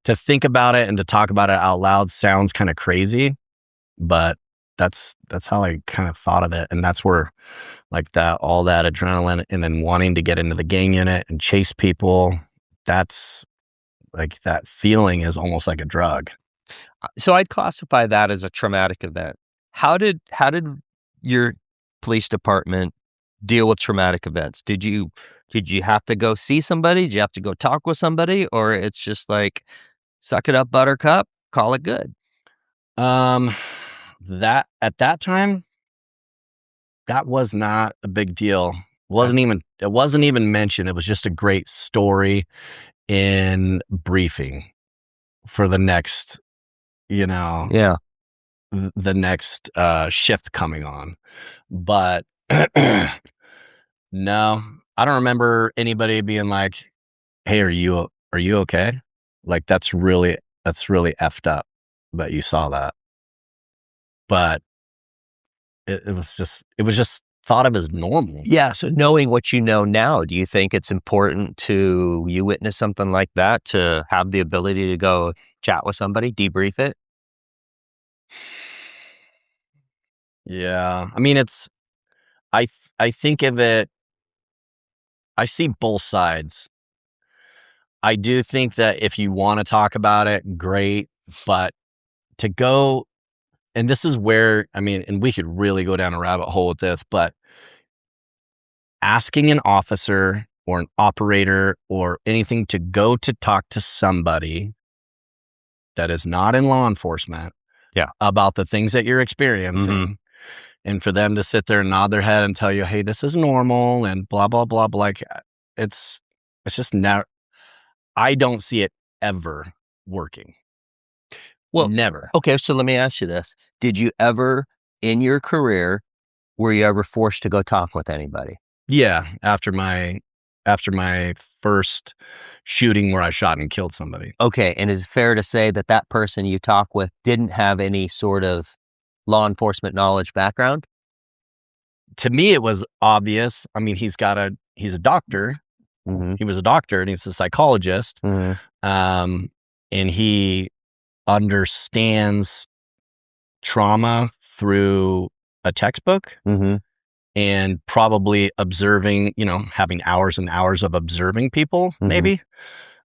to think about it and to talk about it out loud sounds kind of crazy, but that's how I kind of thought of it. And that's where like all that adrenaline, and then wanting to get into the gang unit and chase people, that's like, that feeling is almost like a drug. So I'd classify that as a traumatic event. How did your police department deal with traumatic events? Did you have to go see somebody? Did you have to go talk with somebody? Or it's just like, suck it up, buttercup, call it good? That at that time, that was not a big deal. It wasn't even mentioned. It was just a great story in briefing for the next, the next shift coming on. But no, I don't remember anybody being like, hey, are you okay? Like, that's really effed up that you saw that. But it was just thought of as normal. Yeah. So knowing what you know now, do you think it's important to you witness something like that to have the ability to go chat with somebody, debrief it? Yeah. I mean, I think of it, I see both sides. I do think that if you want to talk about it, great, but to go, and this is where, I mean, and we could really go down a rabbit hole with this, but asking an officer or an operator or anything to go to talk to somebody that is not in law enforcement about the things that you're experiencing, and for them to sit there and nod their head and tell you, hey, this is normal and blah, blah, blah, blah. Like, it's just never, I don't see it ever working. Well, never. Okay, so let me ask you this. Did you ever, in your career, were you ever forced to go talk with anybody? Yeah, after my first shooting where I shot and killed somebody. Okay, and is it fair to say that that person you talk with didn't have any sort of law enforcement knowledge background? To me, it was obvious. I mean, he's a doctor. He was a doctor and he's a psychologist. And he understands trauma through a textbook and probably observing, having hours and hours of observing people, maybe.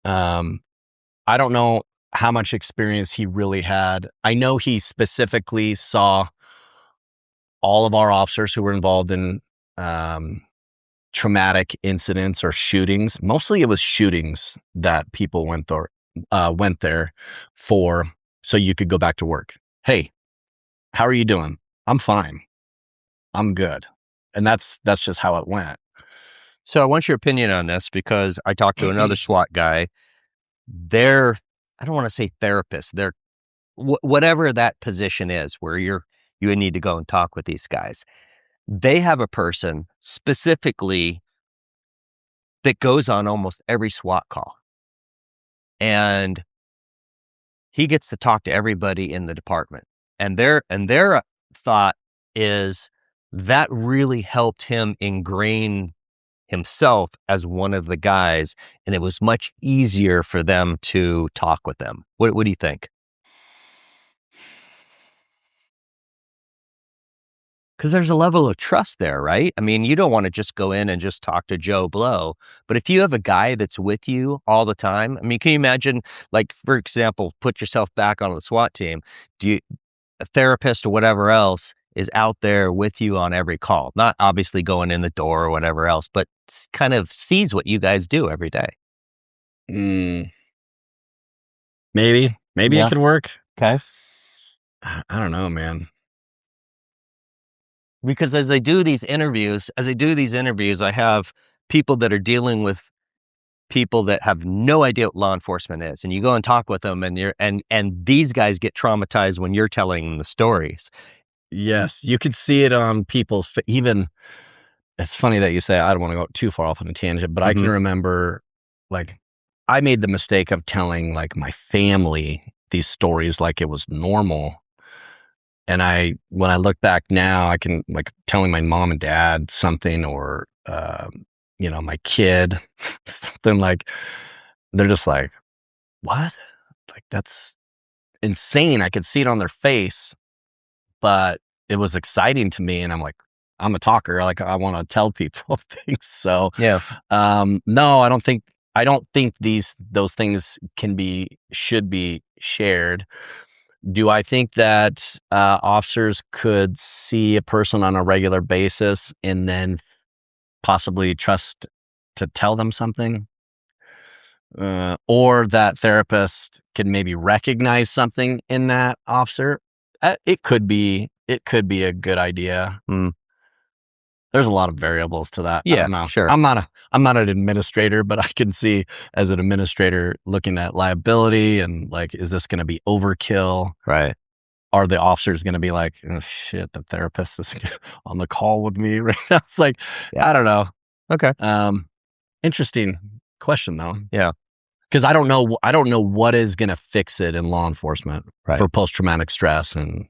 I don't know how much experience he really had. I know he specifically saw all of our officers who were involved in traumatic incidents or shootings. Mostly it was shootings that people went there for, so you could go back to work. Hey, how are you doing? I'm fine. I'm good. And that's just how it went. So I want your opinion on this because I talked to another SWAT guy. They're, I don't want to say therapists. They're whatever that position is where you need to go and talk with these guys. They have a person specifically that goes on almost every SWAT call. And he gets to talk to everybody in the department. And their thought is that really helped him ingrain himself as one of the guys, and it was much easier for them to talk with them. What do you think? Because there's a level of trust there, right? I mean, you don't want to just go in and just talk to Joe Blow, but if you have a guy that's with you all the time, I mean, can you imagine, like, for example, put yourself back on the SWAT team. A therapist or whatever else is out there with you on every call, not obviously going in the door or whatever else, but kind of sees what you guys do every day. Maybe it could work. Okay. I don't know, man. Because as I do these interviews, I have people that are dealing with people that have no idea what law enforcement is, and you go and talk with them, and these guys get traumatized when you're telling them the stories. Yes, you could see it on people's even. It's funny that you say, I don't want to go too far off on a tangent, but I can remember, like, I made the mistake of telling, like, my family these stories like it was normal. And when I look back now, I can, like, telling my mom and dad something, or, my kid, something, like, they're just like, what? Like, that's insane. I could see it on their face, but it was exciting to me. And I'm like, I'm a talker. Like, I want to tell people things. So, Yeah. No, I don't think those things should be shared. Do I think that officers could see a person on a regular basis and then possibly trust to tell them something? Or that therapist can maybe recognize something in that officer? It could be a good idea. There's a lot of variables to that. Yeah, I don't know. sure. I'm not an administrator, but I can see as an administrator looking at liability and, like, is this going to be overkill? Right. Are the officers going to be like, oh, shit, the therapist is on the call with me right now? It's like, I don't know. Okay. Interesting question though. Yeah. Because I don't know what is going to fix it in law enforcement for post-traumatic stress and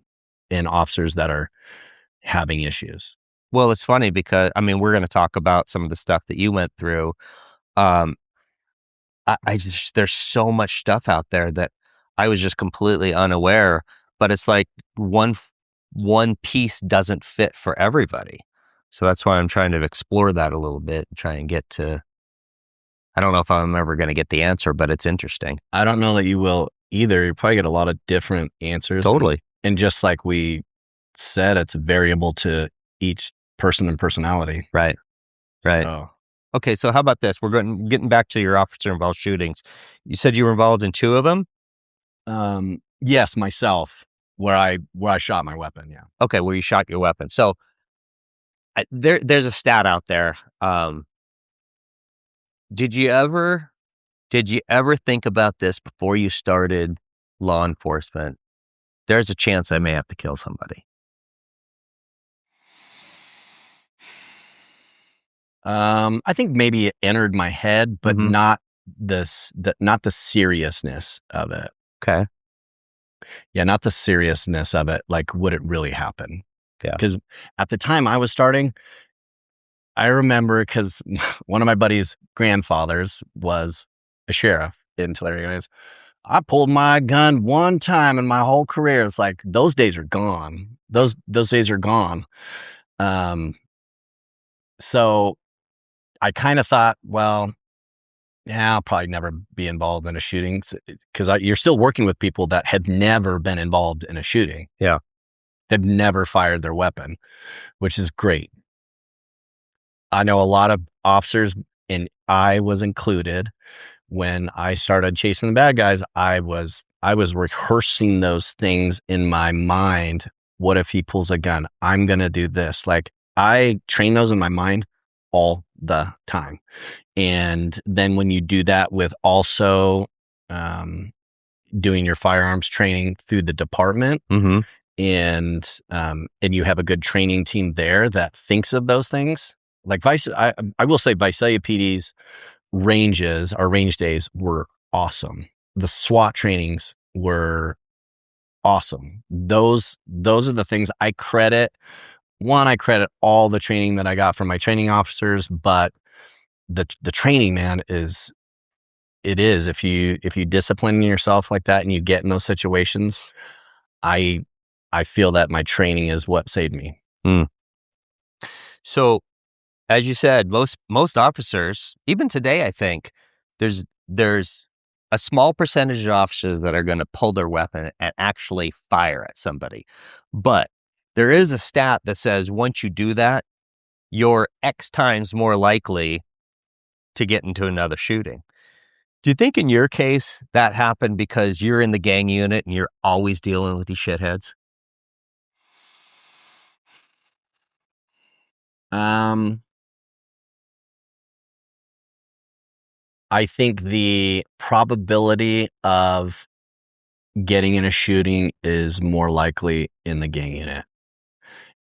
in officers that are having issues. Well, it's funny because, I mean, we're going to talk about some of the stuff that you went through. There's so much stuff out there that I was just completely unaware, but it's like one piece doesn't fit for everybody. So that's why I'm trying to explore that a little bit and try and get to, I don't know if I'm ever going to get the answer, but it's interesting. I don't know that you will either. You probably get a lot of different answers. Totally. And just like we said, it's variable to each person and personality. Right. So, Okay, so how about this? We're getting back to your officer-involved shootings. You said you were involved in 2 of them? yes, myself, where I shot my weapon. Yeah. Okay, where you shot your weapon. So there's a stat out there. Did you ever think about this before you started law enforcement? There's a chance I may have to kill somebody. I think maybe it entered my head, but Mhm. not not the seriousness of it. Okay. Yeah, not the seriousness of it. Like, would it really happen? Yeah. Because at the time I was starting, I remember because one of my buddy's grandfathers was a sheriff in Tulare. And I pulled my gun one time in my whole career. It's like those days are gone. Those days are gone. So I kind of thought, well, yeah, I'll probably never be involved in a shooting because you're still working with people that have never been involved in a shooting. Yeah. They've never fired their weapon, which is great. I know a lot of officers, and I was included, when I started chasing the bad guys, I was rehearsing those things in my mind. What if he pulls a gun? I'm going to do this. Like, I train those in my mind all the time. And then when you do that with also doing your firearms training through the department, Mm-hmm. and you have a good training team there that thinks of those things. Like I will say Visalia PD's ranges, our range days were awesome. The SWAT trainings were awesome. Those are the things I credit. One, I credit all the training that I got from my training officers, but the training, man, is if you discipline yourself like that and you get in those situations, I feel that my training is what saved me. So, as you said, most officers, even today, I think there's a small percentage of officers that are going to pull their weapon and actually fire at somebody. But there is a stat that says once you do that, you're X times more likely to get into another shooting. Do you think in your case that happened because you're in the gang unit and you're always dealing with these shitheads? I think the probability of getting in a shooting is more likely in the gang unit.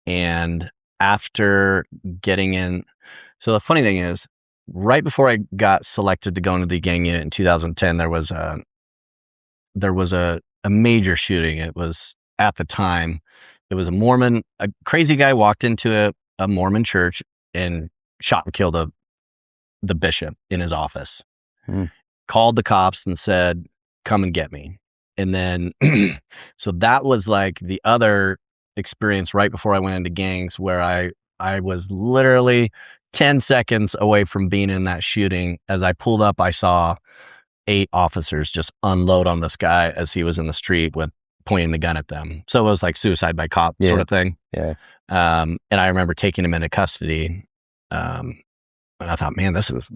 And after getting in, so the funny thing is, right before I got selected to go into the gang unit in 2010, there was a major shooting. It was, at the time, it was a crazy guy walked into a Mormon church and shot and killed the bishop in his office. Called the cops and said, come and get me. And then, so that was like the other experience right before I went into gangs, where I was literally 10 seconds away from being in that shooting. As I pulled up, I saw 8 officers just unload on this guy as he was in the street with pointing the gun at them. So it was like suicide by cop sort of thing. Yeah. And I remember taking him into custody. And I thought, man, this was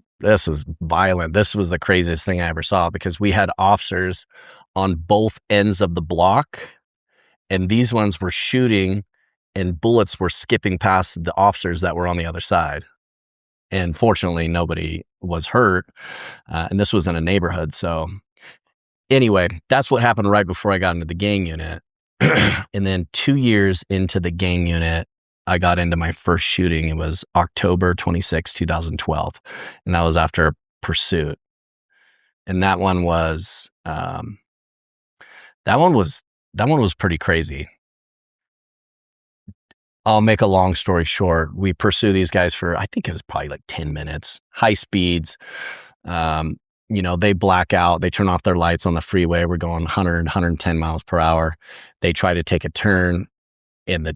violent. This was the craziest thing I ever saw, because we had officers on both ends of the block, and these ones were shooting and bullets were skipping past the officers that were on the other side. And fortunately, nobody was hurt. And this was in a neighborhood. So anyway, that's what happened right before I got into the gang unit. And then 2 years into the gang unit, I got into my first shooting. It was October 26, 2012. And that was after a pursuit. And that one was pretty crazy. I'll make a long story short. We pursue these guys for, I think it was probably like 10 minutes, high speeds. They black out, they turn off their lights on the freeway. We're going 100, 110 miles per hour. They try to take a turn, and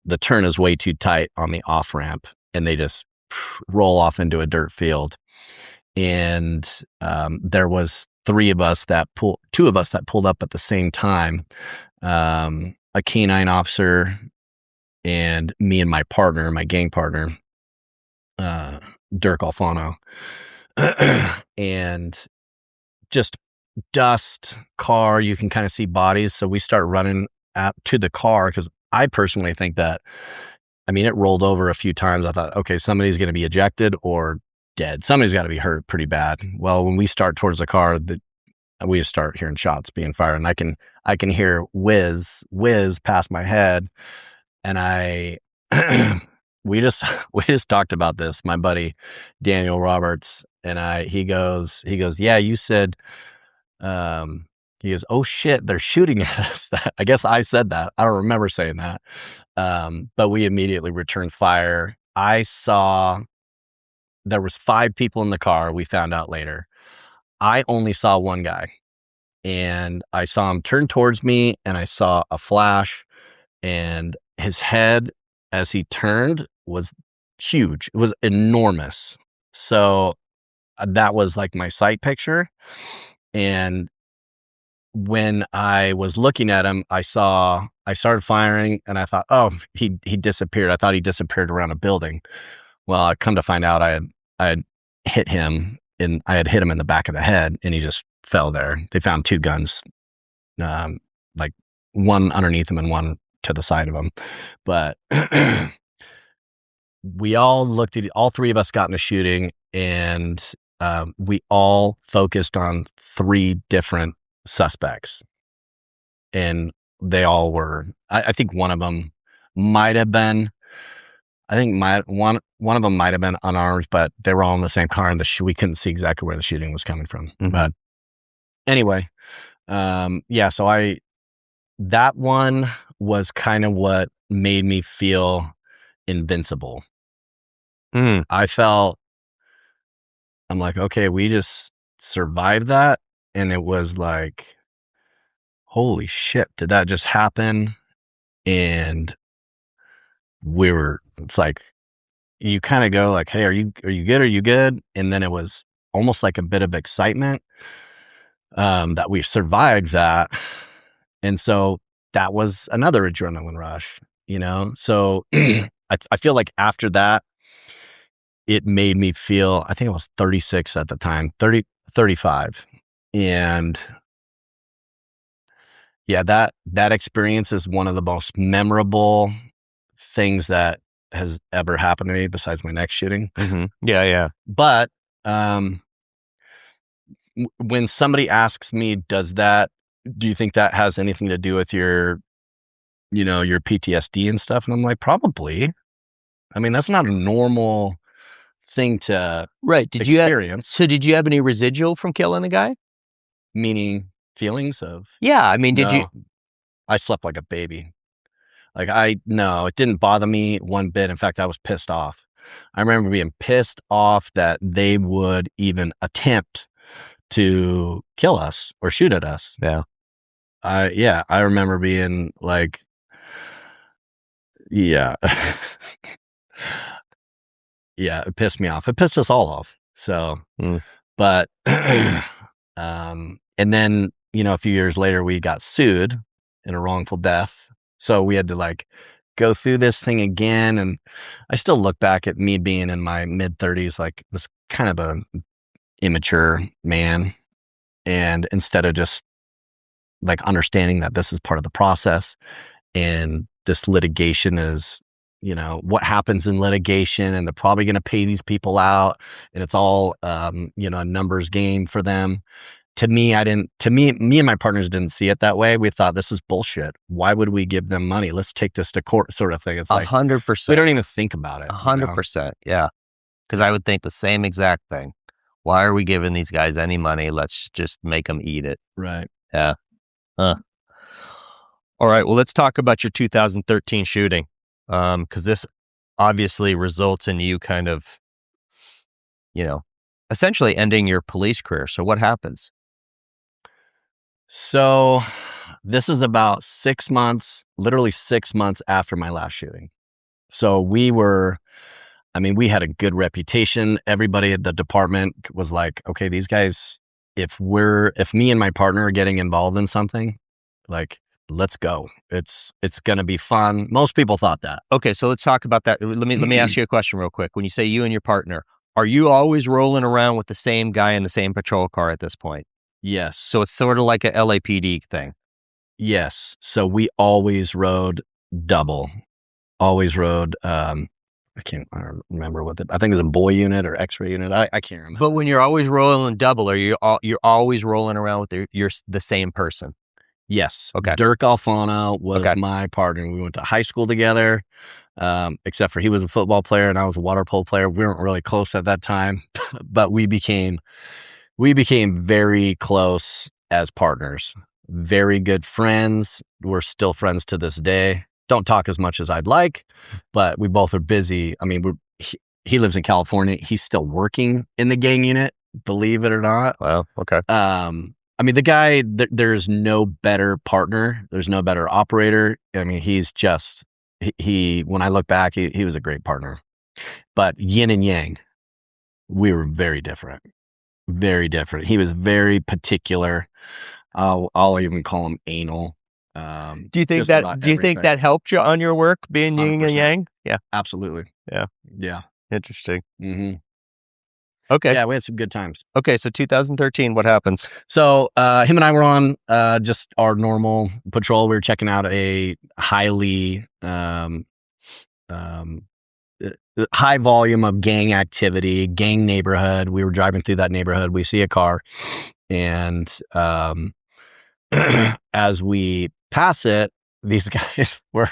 the turn is way too tight on the off ramp, and they just roll off into a dirt field. and there was two of us that pulled up at the same time, a canine officer and me and my partner, my gang partner, Dirk Alfano, and just dust car. You can kind of see bodies. So we start running to the car because I personally think that, I mean, it rolled over a few times. I thought, okay, somebody's going to be ejected or dead. Somebody's got to be hurt pretty bad. Well, when we start towards the car, we just start hearing shots being fired, and I can hear whiz past my head, and we just talked about this. My buddy Daniel Roberts and he goes, yeah, you said, he goes, oh shit, they're shooting at us. I guess I said that. I don't remember saying that. But we immediately returned fire. I saw there was 5 people in the car. We found out later. I only saw one guy, and I saw him turn towards me, and I saw a flash, and his head as he turned was huge. It was enormous. So that was like my sight picture. And when I was looking at him, I started firing, and I thought, oh, he disappeared. I thought he disappeared around a building. Well, I come to find out I had hit him in the back of the head, and he just fell there. They found 2 guns, like one underneath him and one to the side of him. But we all looked at, all 3 of us got in a shooting, and we all focused on 3 different suspects, and they all were, I think one of them might have been, one of them might have been unarmed, but they were all in the same car, and we couldn't see exactly where the shooting was coming from. Mm-hmm. But anyway, yeah, so that one was kind of what made me feel invincible. I'm like, okay, we just survived that. And it was like, holy shit, did that just happen? And it's like, you kind of go like, hey, are you good? Are you good? And then it was almost like a bit of excitement, that we survived that. And so that was another adrenaline rush, So I feel like after that, it made me feel, I think I was 36 at the time, 35. And yeah, that experience is one of the most memorable things that has ever happened to me besides my next shooting. Mm-hmm. Yeah. But when somebody asks me, do you think that has anything to do with your PTSD and stuff? And I'm like, probably. I mean, that's not a normal thing to experience. Did you have any residual from killing a guy? Meaning feelings of? Yeah, I mean, did you? I slept like a baby. No, it didn't bother me one bit. In fact, I was pissed off. I remember being pissed off that they would even attempt to kill us or shoot at us. Yeah. I remember being like, yeah. Yeah, it pissed me off. It pissed us all off. So, but, and then, a few years later, we got sued in a wrongful death. So we had to go through this thing again. And I still look back at me being in my mid 30s, like this kind of a immature man. And instead of just understanding that this is part of the process, and this litigation is, what happens in litigation, and they're probably going to pay these people out, and it's all, a numbers game for them. Me and my partners didn't see it that way. We thought, this is bullshit. Why would we give them money? Let's take this to court, sort of thing. It's 100%. We don't even think about it. 100%. Yeah. Because I would think the same exact thing. Why are we giving these guys any money? Let's just make them eat it. Right. Yeah. All right. Well, let's talk about your 2013 shooting. Because this obviously results in you kind of, essentially ending your police career. So what happens? So this is about 6 months, literally 6 months after my last shooting. So I mean, we had a good reputation. Everybody at the department was like, okay, these guys, if me and my partner are getting involved in something, like, let's go. It's going to be fun. Most people thought that. Okay, so let's talk about that. Let me ask you a question real quick. When you say you and your partner, are you always rolling around with the same guy in the same patrol car at this point? Yes. So it's sort of like a LAPD thing. Yes. So we always rode double. Always rode. I can't remember I think it was a boy unit or X-ray unit. I can't remember. But when you're always rolling double, you're always rolling around with the same person. Yes. Okay. Dirk Alfano was my partner. We went to high school together, except for he was a football player and I was a water polo player. We weren't really close at that time, but we became very close as partners. Very good friends. We're still friends to this day. Don't talk as much as I'd like, but we both are busy. I mean, he lives in California. He's still working in the gang unit, believe it or not. Wow. Okay. I mean, the guy, there's no better partner. There's no better operator. I mean, he's just, when I look back, he was a great partner. But yin and yang, we were very different. Very different. He was very particular. I'll even call him anal. Do you think that helped you on your work, being yin and yang? Yeah. Absolutely. Yeah. Yeah. Interesting. Mm-hmm. Okay. Yeah, we had some good times. Okay, so 2013, what happens? So him and I were on just our normal patrol. We were checking out a highly high volume of gang activity, gang neighborhood. We were driving through that neighborhood. We see a car, and as we pass it, these guys were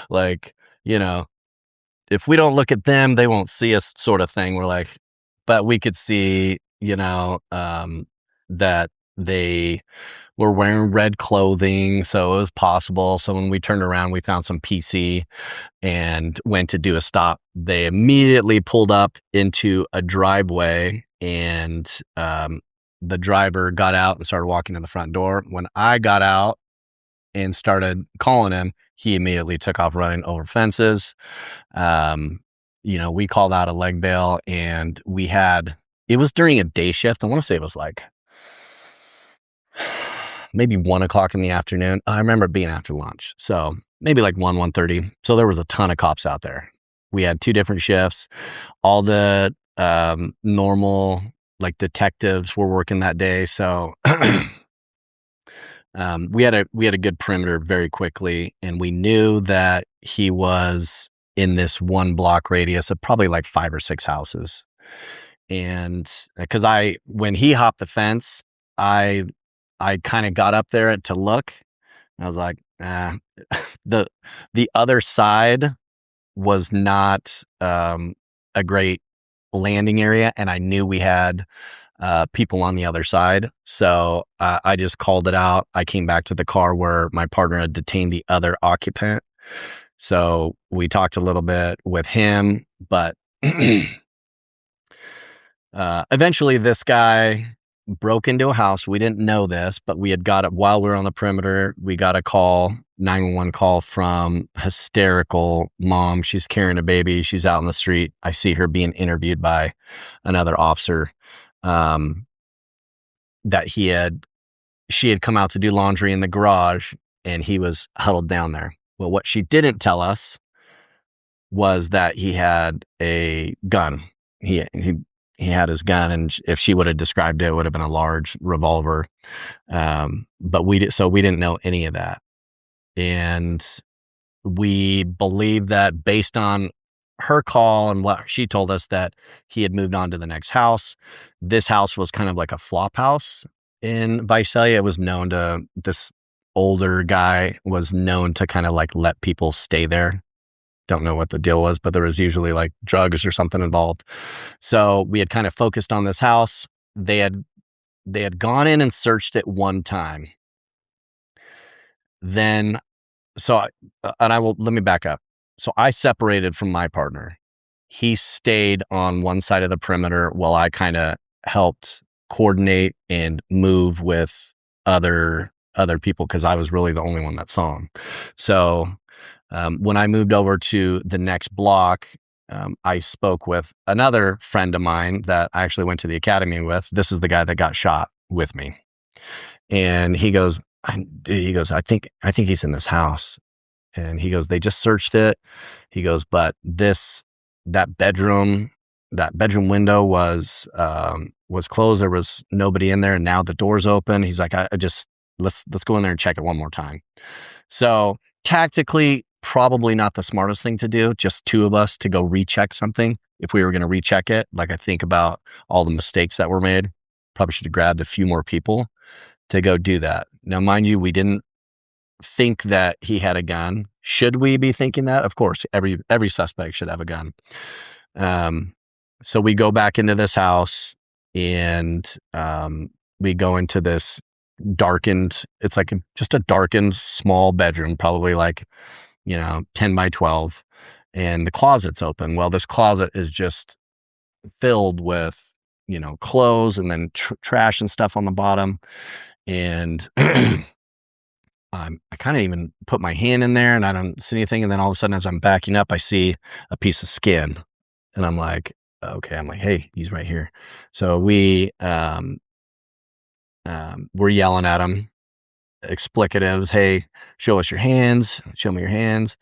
like, if we don't look at them, they won't see us, sort of thing. We're like, but we could see, that they were wearing red clothing, so it was possible. So when we turned around, we found some PC and went to do a stop. They immediately pulled up into a driveway, and the driver got out and started walking to the front door. When I got out and started calling him, he immediately took off running over fences. We called out a leg bail, and it was during a day shift. I want to say it was like maybe 1:00 in the afternoon. I remember it being after lunch. So maybe like 1:30. So there was a ton of cops out there. We had 2 different shifts. All the normal like detectives were working that day. So we had a good perimeter very quickly, and we knew that he was in this 1 block radius of probably like 5 or 6 houses. And because when he hopped the fence, I kind of got up there to look. I was like, the other side was not a great landing area, and I knew we had people on the other side. So I just called it out. I came back to the car where my partner had detained the other occupant. So we talked a little bit with him, but eventually this guy broke into a house. We didn't know this, but we had got it while we were on the perimeter. We got a 911 call from hysterical mom. She's carrying a baby. She's out in the street. I see her being interviewed by another officer. That she had come out to do laundry in the garage, and he was huddled down there. Well, what she didn't tell us was that he had a gun. He had his gun, and if she would have described it, it would have been a large revolver. But we didn't know any of that. And we believe that based on her call and what she told us, that he had moved on to the next house. This house was kind of like a flop house in Visalia. It was known to, this older guy was known to kind of like let people stay there. Don't know what the deal was, but there was usually like drugs or something involved. So we had kind of focused on this house. They had gone in and searched it one time. Then, let me back up. So I separated from my partner. He stayed on one side of the perimeter while I kind of helped coordinate and move with other people, because I was really the only one that saw him. So when I moved over to the next block, I spoke with another friend of mine that I actually went to the academy with. This is the guy that got shot with me. And he goes, I think he's in this house. And he goes, they just searched it. He goes, but that bedroom window was closed. There was nobody in there. And now the door's open. He's like, let's go in there and check it one more time. So tactically, probably not the smartest thing to do. Just two of us to go recheck something. If we were going to recheck it, like I think about all the mistakes that were made, probably should have grabbed a few more people to go do that. Now, mind you, we didn't think that he had a gun. Should we be thinking that? Of course, every suspect should have a gun. So we go back into this house and we go into this darkened, it's like just a darkened small bedroom, probably like, 10 by 12, and the closet's open. Well, this closet is just filled with, clothes and then trash and stuff on the bottom. And I kind of even put my hand in there and I don't see anything. And then all of a sudden, as I'm backing up, I see a piece of skin and I'm like, okay, hey, he's right here. So we're yelling at him, explicatives. Hey, show us your hands. Show me your hands.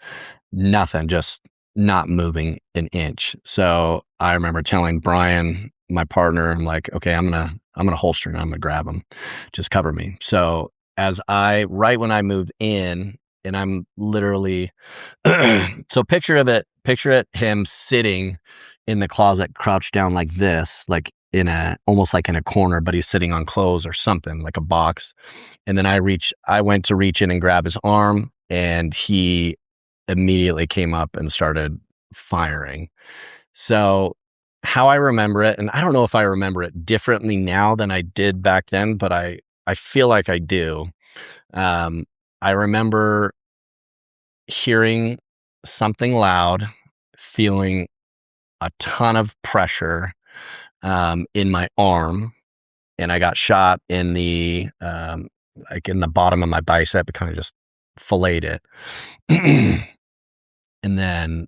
Nothing, just not moving an inch. So I remember telling Brian, my partner, I'm like, okay, I'm gonna holster and I'm gonna grab him. Just cover me. So right when I moved in, and I'm literally, so picture it, him sitting in the closet, crouched down like this, like almost like in a corner, but he's sitting on clothes or something, like a box. And then I went to reach in and grab his arm, and he immediately came up and started firing. So how I remember it, and I don't know if I remember it differently now than I did back then, but I feel like I do. I remember hearing something loud, feeling a ton of pressure in my arm, and I got shot in the in the bottom of my bicep. It kind of just filleted it. And then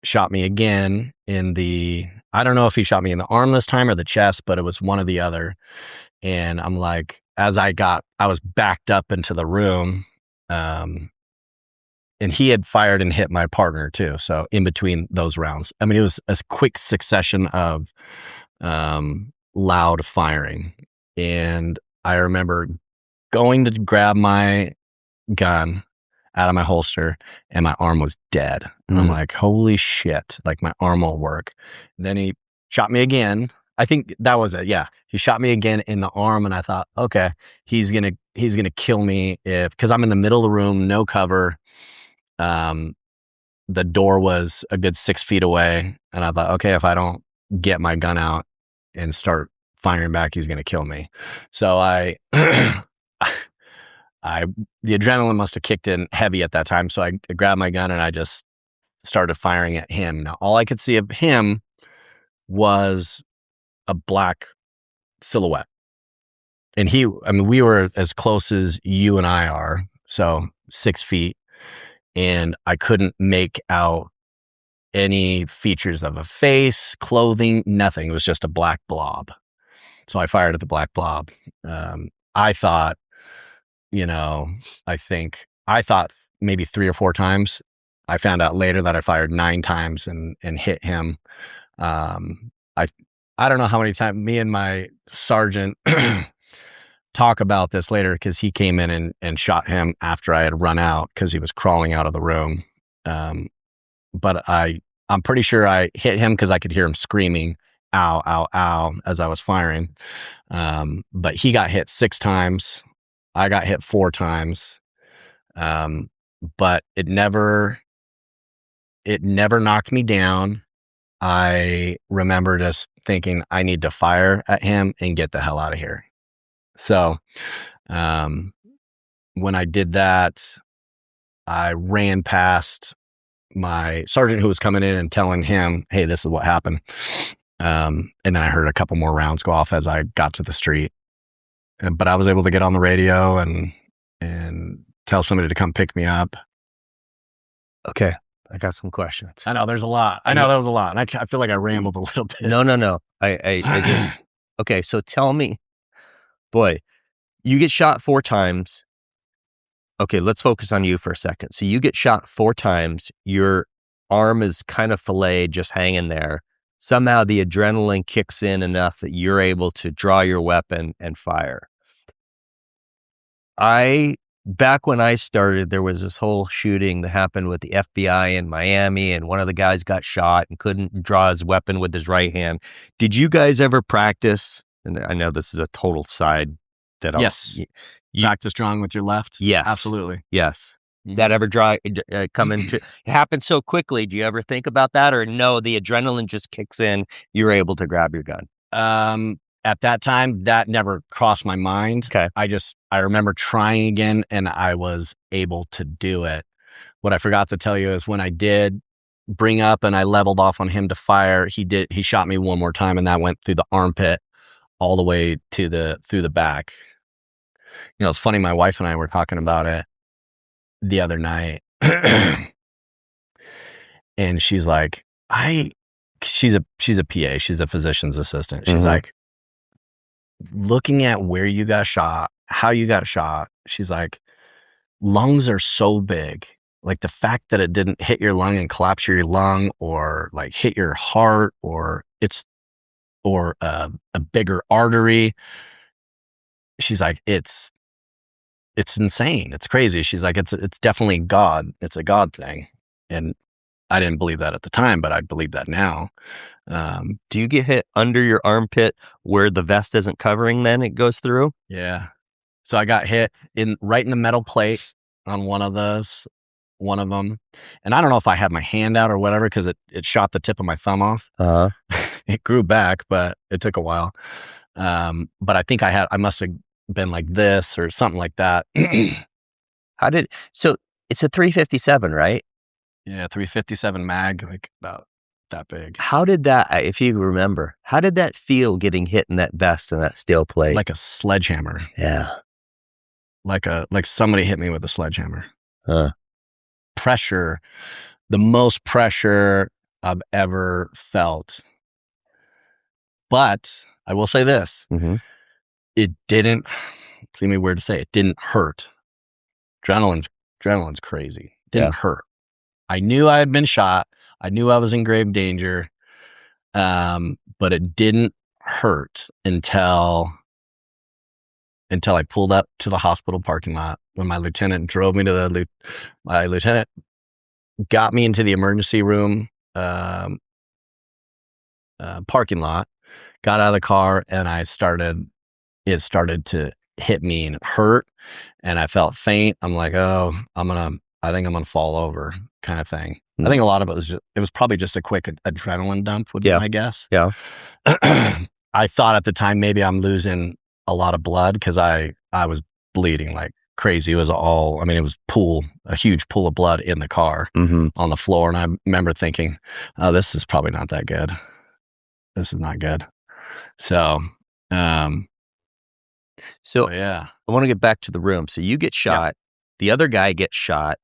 shot me again I don't know if he shot me in the arm this time or the chest, but it was one or the other. And I'm like, I was backed up into the room, and he had fired and hit my partner too. So in between those rounds, I mean, it was a quick succession of loud firing. And I remember going to grab my gun out of my holster and my arm was dead. And I'm like, holy shit, like my arm won't work. And then he shot me again. I think that was it. Yeah. He shot me again in the arm. And I thought, okay, he's going to kill me cause I'm in the middle of the room, no cover. The door was a good 6 feet away. And I thought, okay, if I don't get my gun out and start firing back, he's going to kill me. So the adrenaline must have kicked in heavy at that time. So I grabbed my gun and I just started firing at him. Now, all I could see of him was a black silhouette. And we were as close as you and I are. So 6 feet. And I couldn't make out any features of a face, clothing, nothing. It was just a black blob. So I fired at the black blob. I thought, I thought maybe 3 or 4 times. I found out later that I fired 9 times and hit him. I don't know how many times me and my sergeant talk about this later, because he came in and shot him after I had run out because he was crawling out of the room. But I'm pretty sure I hit him because I could hear him screaming, ow, ow, ow, as I was firing. But he got hit 6 times. I got hit 4 times. But it never knocked me down. I remember just thinking I need to fire at him and get the hell out of here. So, when I did that, I ran past my sergeant who was coming in and telling him, hey, this is what happened. And then I heard a couple more rounds go off as I got to the street. But I was able to get on the radio and tell somebody to come pick me up. Okay. I got some questions. I know there's a lot. I know that was a lot. And I feel like I rambled a little bit. No. I just, okay. So tell me, boy, you get shot 4 times. Okay, let's focus on you for a second. So you get shot 4 times. Your arm is kind of filleted, just hanging there. Somehow the adrenaline kicks in enough that you're able to draw your weapon and fire. Back when I started, there was this whole shooting that happened with the FBI in Miami, and one of the guys got shot and couldn't draw his weapon with his right hand. Did you guys ever practice? And I know this is a total side that Yes. Practice drawing with your left? Yes. Absolutely. Yes. Mhm. That ever come into it happened so quickly. Do you ever think about that, or no? The adrenaline just kicks in. You're able to grab your gun. At that time, that never crossed my mind. Okay. I remember trying again, and I was able to do it. What I forgot to tell you is when I did bring up and I leveled off on him to fire, he shot me one more time, and that went through the armpit all the way through the back. You know, it's funny, my wife and I were talking about it the other night. And she's like, she's a PA, she's a physician's assistant. She's like, looking at where you got shot, how you got shot, she's like, lungs are so big. Like the fact that it didn't hit your lung and collapse your lung, or like hit your heart, or a bigger artery. She's like, it's insane. It's crazy. She's like, it's definitely God. It's a God thing. And I didn't believe that at the time, but I believe that now. Do you get hit under your armpit where the vest isn't covering? Then it goes through. Yeah. So I got hit right in the metal plate on one of them. And I don't know if I had my hand out or whatever, because it shot the tip of my thumb off. It grew back, but it took a while. But I think I must have been like this or something like that. So it's a 357, right? Yeah, 357 mag, like about that big. How did that, if you remember, how did that feel getting hit in that vest and that steel plate? Like a sledgehammer. Yeah. Like somebody hit me with a sledgehammer. Pressure, the most pressure I've ever felt. But I will say this, it didn't, it's gonna be weird to say, it didn't hurt. Adrenaline's crazy. It didn't hurt. I knew I had been shot. I knew I was in grave danger. But it didn't hurt until I pulled up to the hospital parking lot, when my lieutenant drove me to my lieutenant got me into the emergency room parking lot, got out of the car, and it started to hit me and it hurt, and I felt faint. I'm like, oh, I think I'm gonna fall over, kind of thing. I think a lot of it was probably just a quick adrenaline dump, would be my guess. Yeah. I thought at the time maybe I'm losing a lot of blood, because I was bleeding like crazy. It was a huge pool of blood in the car on the floor. And I remember thinking, oh, this is probably not that good. This is not good. So, yeah. I want to get back to the room. So you get shot. The other guy gets shot.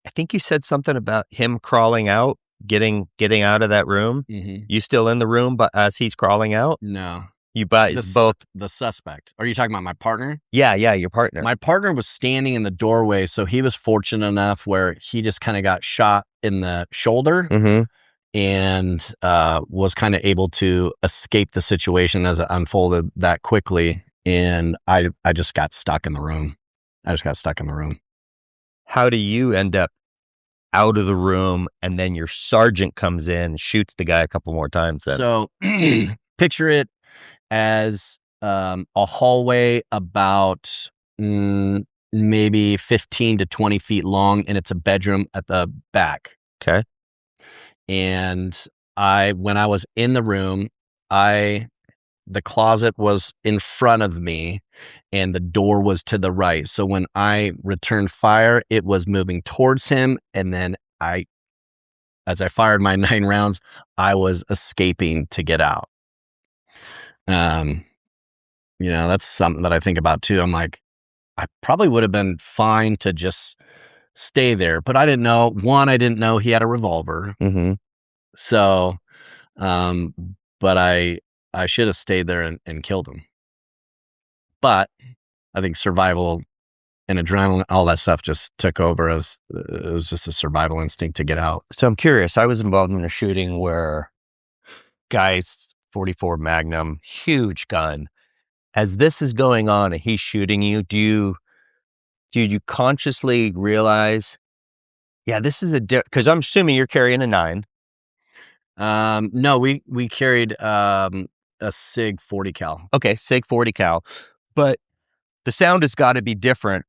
I think you said something about him crawling out, getting out of that room. You still in the room, but as he's crawling out? No. You both the suspect. Are you talking about my partner? Yeah, your partner. My partner was standing in the doorway, so he was fortunate enough where he just kind of got shot in the shoulder and was kind of able to escape the situation as it unfolded that quickly. And I just got stuck in the room. How do you end up out of the room, and then your sergeant comes in, shoots the guy a couple more times then? So picture it as a hallway about maybe 15 to 20 feet long, and it's a bedroom at the back. Okay. And when I was in the room, the closet was in front of me and the door was to the right. So when I returned fire, it was moving towards him. And then as I fired my 9 rounds, I was escaping to get out. That's something that I think about too. I'm like, I probably would have been fine to just stay there. But I didn't know. One, I didn't know he had a revolver. Mm-hmm. So, but I should have stayed there and killed him. But I think survival and adrenaline, all that stuff just took over as it was just a survival instinct to get out. So I'm curious. I was involved in a shooting where guys, 44 Magnum, huge gun. As this is going on and he's shooting you, do you consciously realize, yeah, this is because I'm assuming you're carrying a 9. No, we carried a SIG 40 cal. Okay, SIG 40 cal, but the sound has got to be different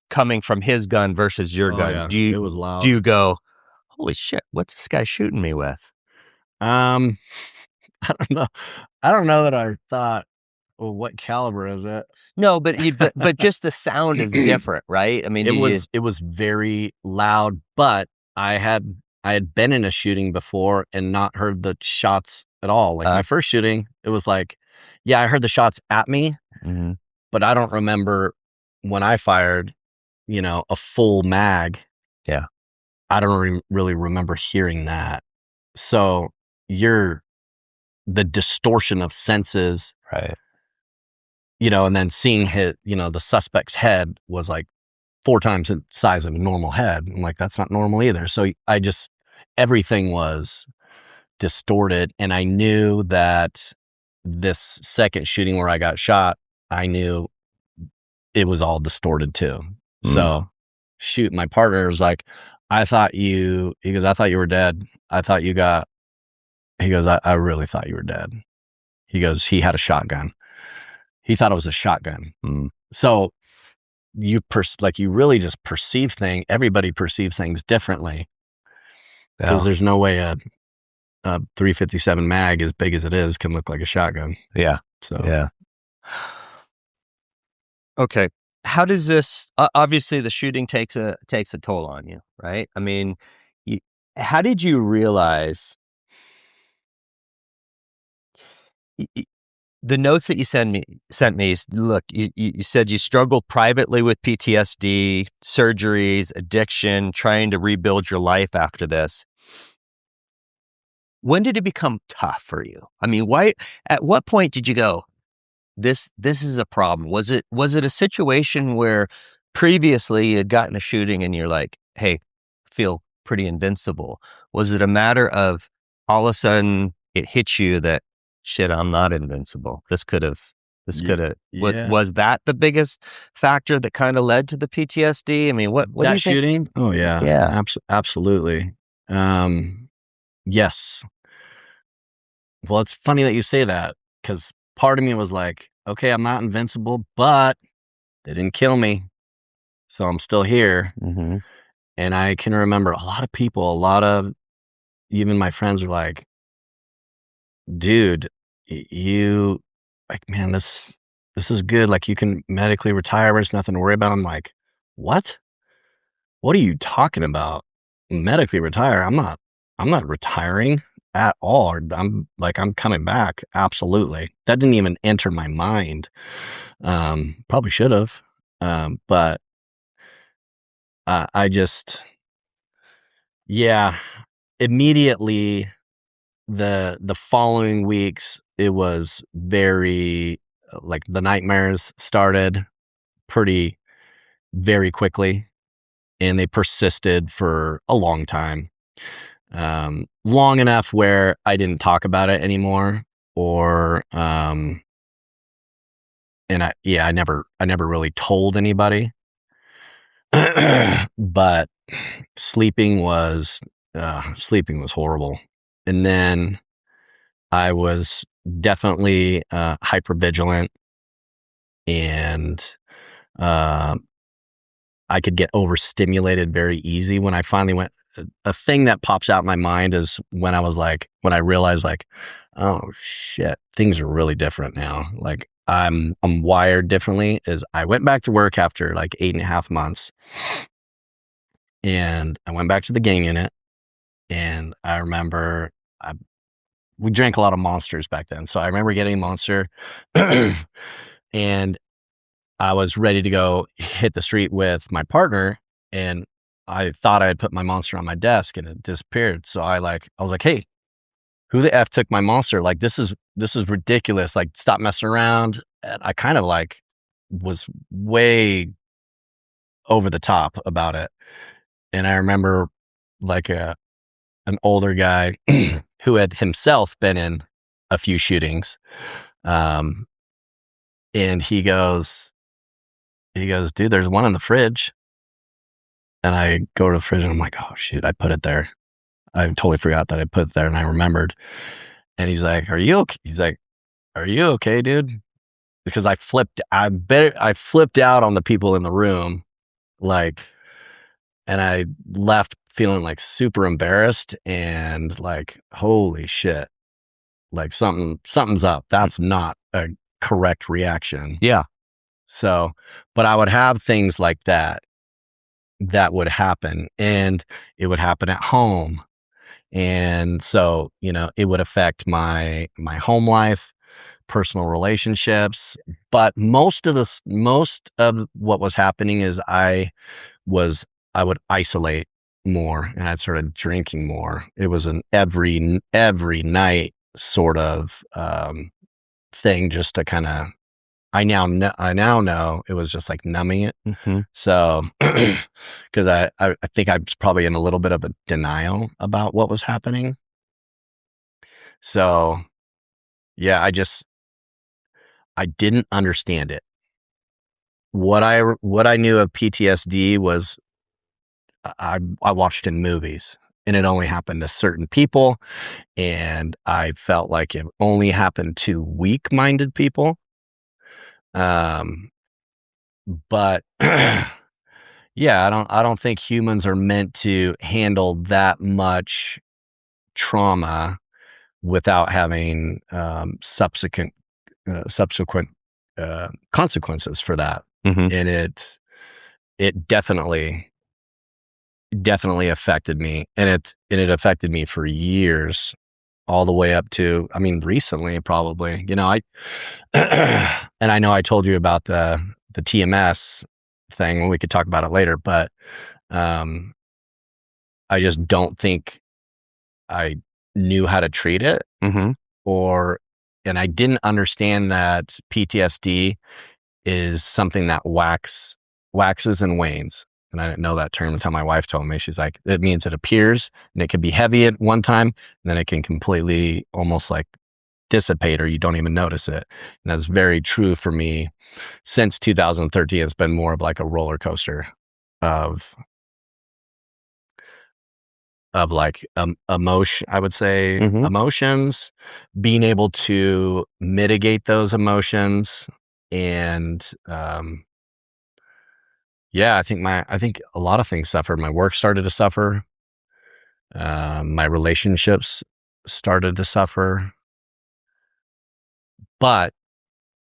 coming from his gun versus your gun. Yeah. It was loud. Do you go, holy shit, what's this guy shooting me with? I don't know. I don't know that I thought, well, what caliber is it? No, but just the sound is different, right? I mean, it was very loud, but I had been in a shooting before and not heard the shots at all. Like my first shooting, it was like, yeah, I heard the shots at me, mm-hmm. but I don't remember when I fired, a full mag. Yeah. I don't really remember hearing that. So the distortion of senses, right? And then seeing the suspect's head was like 4 times the size of a normal head. I'm like, that's not normal either. So everything was distorted. And I knew that this second shooting where I got shot, I knew it was all distorted too. So my partner was like, he goes, I thought you were dead. He goes, I really thought you were dead. He goes, he had a shotgun. He thought it was a shotgun. So you really just perceive things. Everybody perceives things differently because there's no way a 357 mag, as big as it is, can look like a shotgun. Yeah. So yeah. Okay. How does this? Obviously, the shooting takes a toll on you, right? I mean, how did you realize? The notes that you sent me. Look, you said you struggled privately with PTSD, surgeries, addiction, trying to rebuild your life after this. When did it become tough for you? I mean, why? At what point did you go, this is a problem? Was it a situation where previously you had gotten a shooting and you're like, hey, feel pretty invincible? Was it a matter of all of a sudden it hits you that, shit, I'm not invincible? Was that the biggest factor that kind of led to the PTSD? I mean, what do you think? Shooting? Oh yeah. Yeah. Absolutely. Yes. Well, it's funny that you say that, because part of me was like, okay, I'm not invincible, but they didn't kill me, so I'm still here. Mm-hmm. And I can remember a lot of even my friends were like, dude, you, like, man, this is good. Like, you can medically retire. There's nothing to worry about. I'm like, what are you talking about? Medically retire? I'm not retiring at all. I'm coming back. Absolutely. That didn't even enter my mind. Probably should have. But I just, yeah, immediately the following weeks, it was very, like, the nightmares started very quickly, and they persisted for a long time. Long enough where I didn't talk about it anymore, or and I never really told anybody. But sleeping was horrible. And then I was definitely hypervigilant, and I could get overstimulated very easy. When I finally went, a thing that pops out in my mind is when I realized, like, oh shit, things are really different now. Like, I'm wired differently. Is I went back to work after like 8.5 months, and I went back to the gang unit, and I remember we drank a lot of Monsters back then. So I remember getting a Monster and I was ready to go hit the street with my partner, and I thought I had put my monster on my desk and it disappeared. So I was like, hey, who the F took my monster? Like, this is ridiculous. Like, stop messing around. And I kind of like was way over the top about it. And I remember like an older guy who had himself been in a few shootings. And he goes, dude, there's one in the fridge. And I go to the fridge and I'm like, oh shoot, I put it there. I totally forgot that I put it there, and I remembered. And he's like, are you okay? He's like, are you okay, dude? Because I flipped out on the people in the room, like, and I left feeling like super embarrassed and like, holy shit, like something's up. That's not a correct reaction. Yeah. So, but I would have things like that would happen, and it would happen at home. And so, it would affect my home life, personal relationships. But most of what was happening is I would isolate more, and I started drinking more. It was an every night sort of thing, just to kind of. I now know it was just like numbing it. Mm-hmm. So, because I think I was probably in a little bit of a denial about what was happening. So, yeah, I didn't understand it. What I knew of PTSD was I watched in movies, and it only happened to certain people, and I felt like it only happened to weak-minded people. But yeah, I don't think humans are meant to handle that much trauma without having subsequent consequences for that. Mm-hmm. And it definitely affected me, and it affected me for years, all the way up to, I mean, recently, probably. I and I know I told you about the TMS thing. We could talk about it later, but I just don't think I knew how to treat it, Mm-hmm. and I didn't understand that PTSD is something that waxes and wanes. And I didn't know that term until my wife told me. She's like, it means it appears, and it can be heavy at one time, and then it can completely almost like dissipate, or you don't even notice it. And that's very true for me. Since 2013, it's been more of like a roller coaster of like emotion, I would say. Mm-hmm. Emotions, being able to mitigate those emotions. And yeah, I think a lot of things suffered. My work started to suffer. My relationships started to suffer. But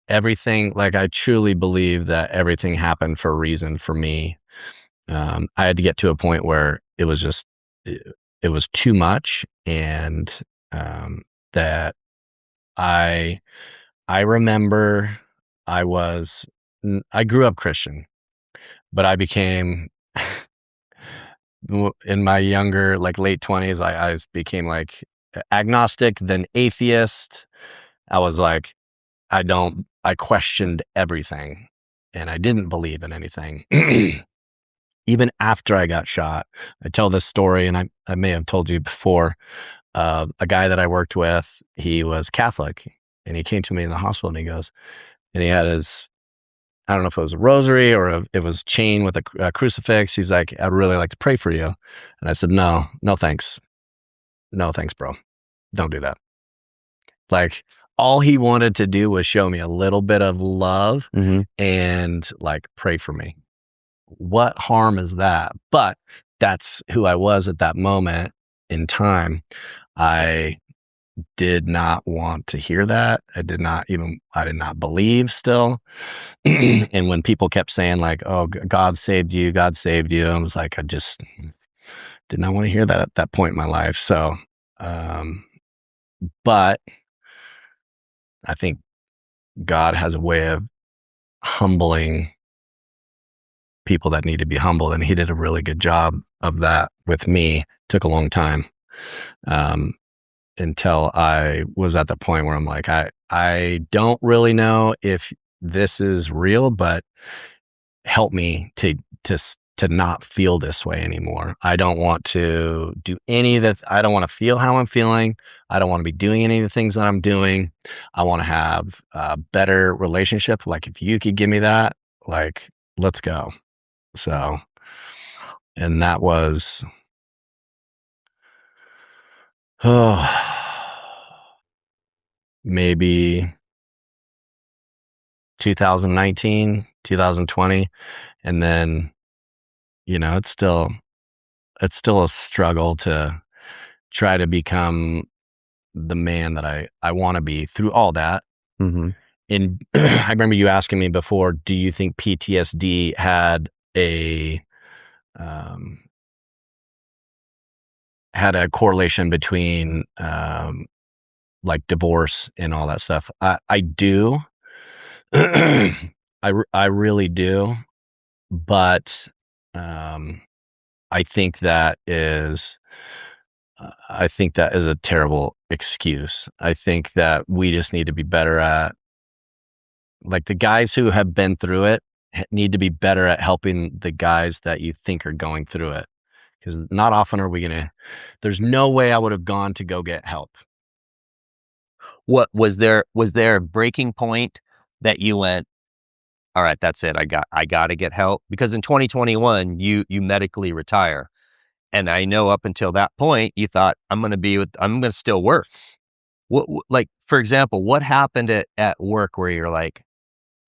everything, like, I truly believe that everything happened for a reason for me. I had to get to a point where it was just, it was too much. And that I remember I grew up Christian, but I became in my younger, like late 20s, I became like agnostic, then atheist. I was like, I questioned everything, and I didn't believe in anything. Even after I got shot, I tell this story, and I may have told you before. A guy that I worked with, he was Catholic, and he came to me in the hospital, and he goes, and he had his, I don't know if it was a rosary or it was chain with a crucifix. He's like, I'd really like to pray for you. And I said, no thanks. No thanks, bro. Don't do that. Like, all he wanted to do was show me a little bit of love, Mm-hmm. and like pray for me. What harm is that? But that's who I was at that moment in time. I did not want to hear that. I did not believe still. And when people kept saying like, oh, God saved you, I was like, I just did not want to hear that at that point in my life. So, but I think God has a way of humbling people that need to be humbled. And he did a really good job of that with me. Took a long time until I was at the point where I'm like, I don't really know if this is real, but help me to not feel this way anymore. I don't want to do any of that. I don't want to feel how I'm feeling. I don't want to be doing any of the things that I'm doing. I want to have a better relationship. Like if you could give me that, like, let's go. So, and that was, maybe 2019, 2020. And then, it's still a struggle to try to become the man that I want to be through all that. Mm-hmm. And I remember you asking me before, do you think PTSD had a correlation between like divorce and all that stuff? I do. I really do. But I think that is a terrible excuse. I think that we just need to be better at, like, the guys who have been through it need to be better at helping the guys that you think are going through it. Because not often are we there's no way I would have gone to go get help. What was there a breaking point that you went, all right, that's it. I got to get help? Because in 2021, you medically retire. And I know up until that point, you thought, I'm going to still work. Like, for example, what happened at work where you're like,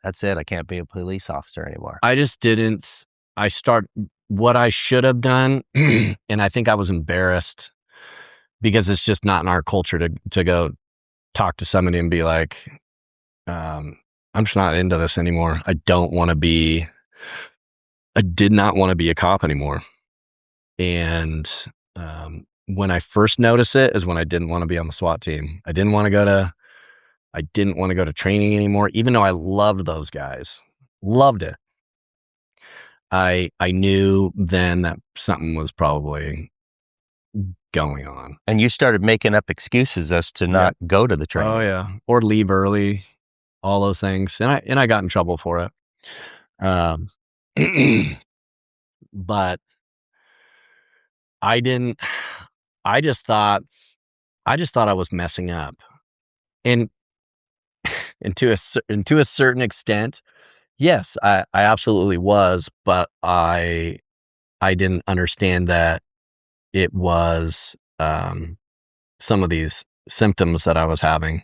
that's it, I can't be a police officer anymore? I just didn't. What I should have done, and I think I was embarrassed because it's just not in our culture to go talk to somebody and be like, I'm just not into this anymore. I did not want to be a cop anymore. And when I first noticed it is when I didn't want to be on the SWAT team. I didn't want to go to training anymore, even though I loved those guys. Loved it. I knew then that something was probably going on. And you started making up excuses as to not go to the training. Oh yeah. Or leave early, all those things. And I got in trouble for it. But I just thought I was messing up. And to a certain extent, yes, I absolutely was, but I didn't understand that it was some of these symptoms that I was having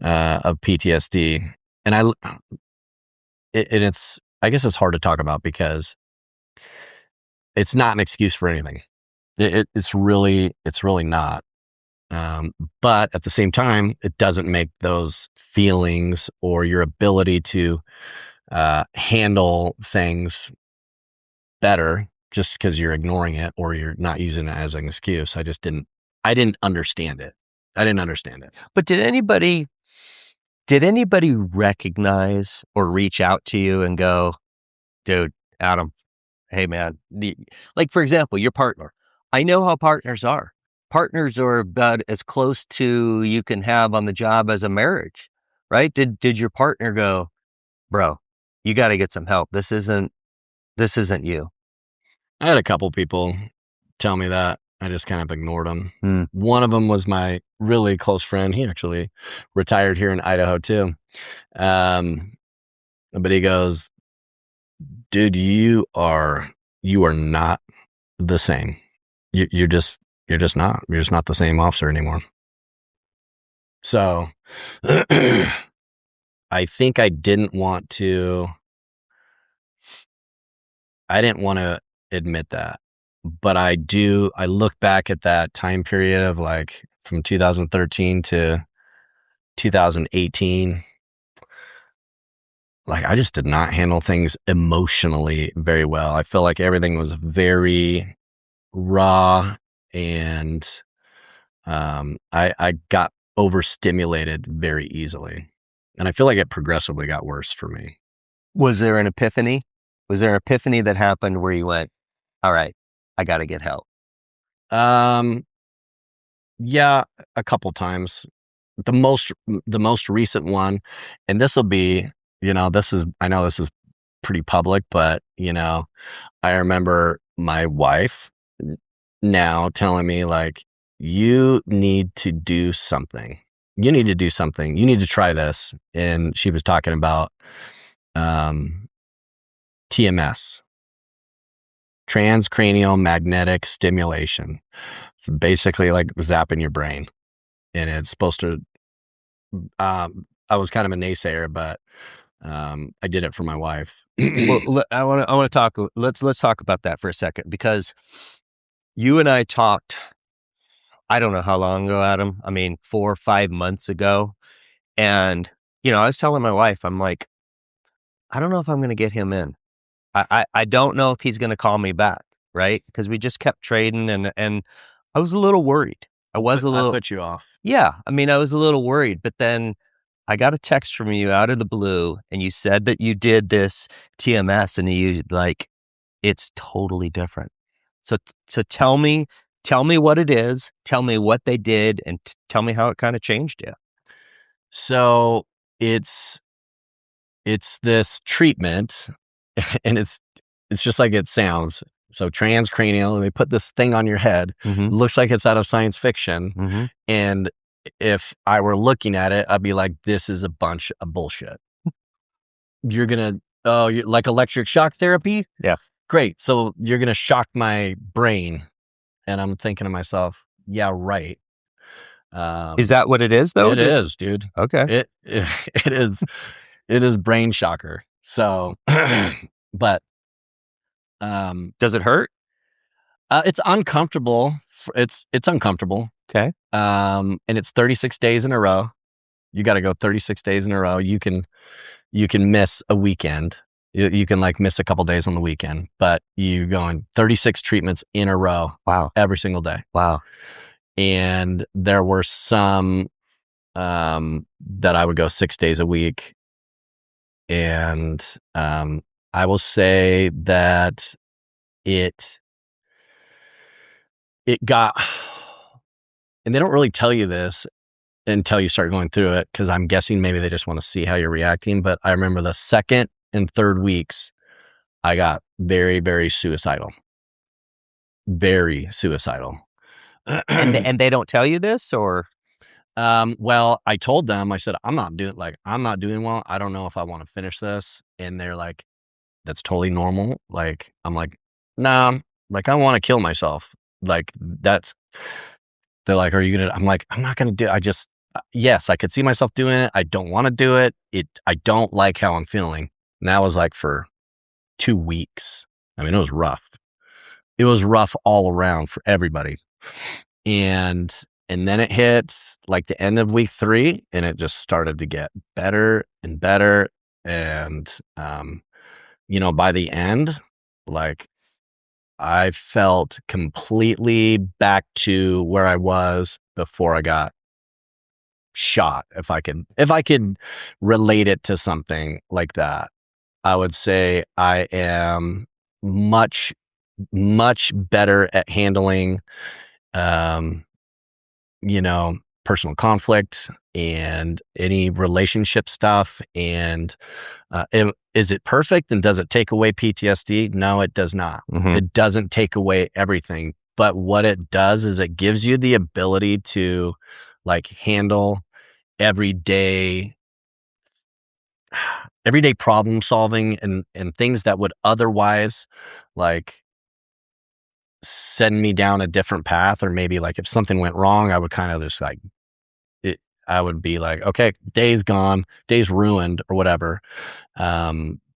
of PTSD. And I guess it's hard to talk about because it's not an excuse for anything. It's really not. But at the same time, it doesn't make those feelings or your ability to handle things better just because you're ignoring it or you're not using it as an excuse. I didn't understand it. But did anybody recognize or reach out to you and go, dude, Adam, hey man, like, for example, your partner. I know how partners are. Partners are about as close to you can have on the job as a marriage, right? Did your partner go, bro, you got to get some help. This isn't you? I had a couple people tell me that. I just kind of ignored them. One of them was my really close friend. He actually retired here in Idaho too. But he goes, dude, you are not the same. You're just not. You're just not the same officer anymore. So I think I didn't want to admit that. But I look back at that time period of like from 2013 to 2018. Like, I just did not handle things emotionally very well. I feel like everything was very raw, and I got overstimulated very easily. And I feel like it progressively got worse for me. Was there an epiphany Was there an epiphany that happened where you went, all right, I got to get help? Yeah, a couple times. The most recent one, and this will be, I know this is pretty public, but I remember my wife now telling me, like, you need to do something. You need to do something. You need to try this. And she was talking about TMS, transcranial magnetic stimulation. It's basically like zapping your brain. And it's supposed to, I was kind of a naysayer, but I did it for my wife. Well, I want to talk. Let's talk about that for a second, because you and I talked, I don't know how long ago, Adam. I mean, 4 or 5 months ago. And, I was telling my wife, I'm like, I don't know if I'm going to get him in. I don't know if he's going to call me back. Right. Because we just kept trading, and I was a little worried. I put you off. Yeah. I mean, I was a little worried, but then I got a text from you out of the blue, and you said that you did this TMS, and you like, it's totally different. So tell me what it is, tell me what they did, and tell me how it kind of changed you. So it's this treatment, and it's just like it sounds. So transcranial, they put this thing on your head. Mm-hmm. Looks like it's out of science fiction. Mm-hmm. And if I were looking at it, I'd be like, this is a bunch of bullshit. You're like electric shock therapy? Yeah. Great. So you're going to shock my brain. And I'm thinking to myself, yeah, right. Is that what it is, though? It is, dude. Okay. It is brain shocker. So, but, does it hurt? It's uncomfortable. It's uncomfortable. Okay. And it's 36 days in a row. You got to go 36 days in a row. You can miss a weekend. You can like miss a couple days on the weekend, but you going 36 treatments in a row. Wow. Every single day. Wow. And there were some that I would go 6 days a week. And I will say that it got, and they don't really tell you this until you start going through it, because I'm guessing maybe they just want to see how you're reacting. But I remember the second and third weeks, I got very, very suicidal. Very suicidal. And they don't tell you this, or? Well, I told them, I said, I'm not doing well. I don't know if I want to finish this. And they're like, that's totally normal. Like, I'm like, nah, like, I want to kill myself. Like, they're like, are you gonna? I'm like, I'm not gonna do it. Yes, I could see myself doing it. I don't want to do it. I don't like how I'm feeling. And that was like for 2 weeks. I mean, it was rough. It was rough all around for everybody. And then it hits like the end of week 3, and it just started to get better and better. And, by the end, like, I felt completely back to where I was before I got shot. If I could relate it to something like that, I would say I am much, much better at handling, personal conflict and any relationship stuff. And is it perfect, and does it take away PTSD? No, it does not. Mm-hmm. It doesn't take away everything. But what it does is it gives you the ability to like handle everyday problem solving and things that would otherwise like send me down a different path. Or maybe like if something went wrong, I would kind of just like I would be like, okay, day's gone, day's ruined, or whatever.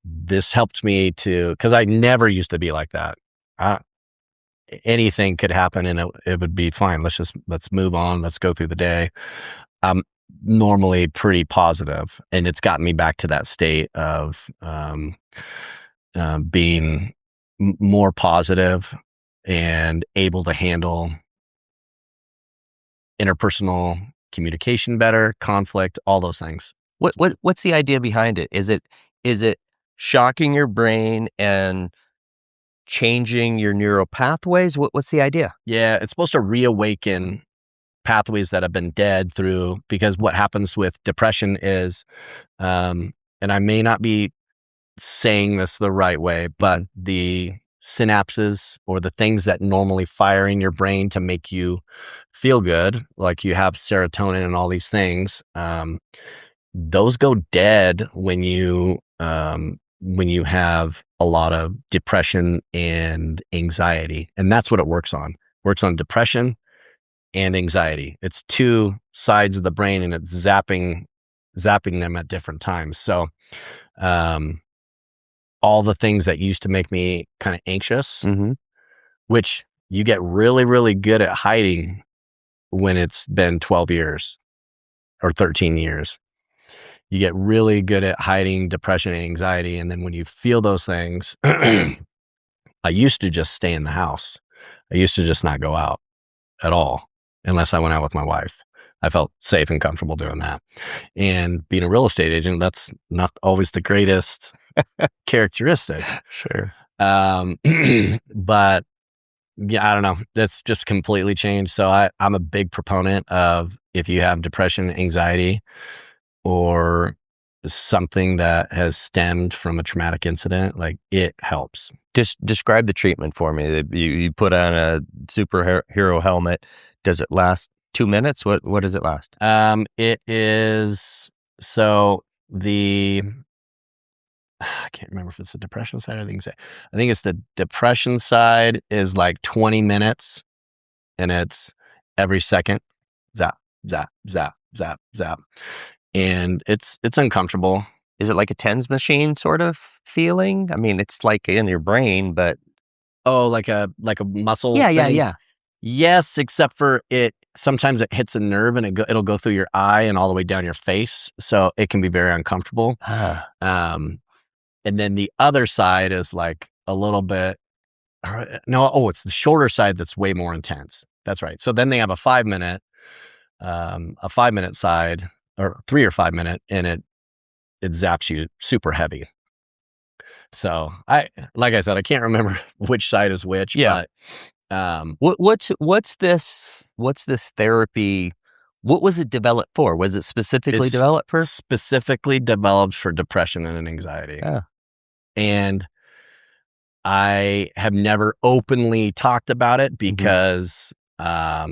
This helped me because I never used to be like that. Anything could happen and it would be fine. Let's move on. Let's go through the day. I'm normally pretty positive, and it's gotten me back to that state of being more positive and able to handle interpersonal communication better, conflict, all those things. What's the idea behind it? Is it shocking your brain and changing your neural pathways. What's the idea? Yeah, it's supposed to reawaken pathways that have been dead through, because what happens with depression is, and I may not be saying this the right way, but the synapses or the things that normally fire in your brain to make you feel good, like you have serotonin and all these things, those go dead when you have a lot of depression and anxiety. And that's what it works on. Works on depression and anxiety. It's two sides of the brain, and it's zapping them at different times. So all the things that used to make me kind of anxious, which you get really, really good at hiding when it's been 12 years or 13 years. You get really good at hiding depression and anxiety. And then when you feel those things, I used to just stay in the house. I used to just not go out at all unless I went out with my wife. I felt safe and comfortable doing that. And being a real estate agent, that's not always the greatest characteristic. Sure. But yeah, I don't know. That's just completely changed. So I'm a big proponent of, if you have depression, anxiety, or something that has stemmed from a traumatic incident, like, it helps. Just describe the treatment for me. You put on a superhero helmet. Does it last 2 minutes? What does it last? It is, so I can't remember if it's the depression side or the anxiety. I think it's the depression side is like 20 minutes, and it's every second, zap, zap, zap, zap, zap. And it's uncomfortable. Is it like a TENS machine sort of feeling? I mean, it's like in your brain, but like a muscle yeah, thing? Yes, except for sometimes it hits a nerve, and it'll go through your eye and all the way down your face, so it can be very uncomfortable. And then the other side is like a little bit, it's the shorter side that's way more intense. That's right. So then they have a 5 minute side, or 3 or 5 minute, and it zaps you super heavy. So like I said, I can't remember which side is which. Yeah. But what's this therapy? What was it developed for? Was it specifically developed for? Specifically developed for depression and anxiety. Yeah. And I have never openly talked about it because, I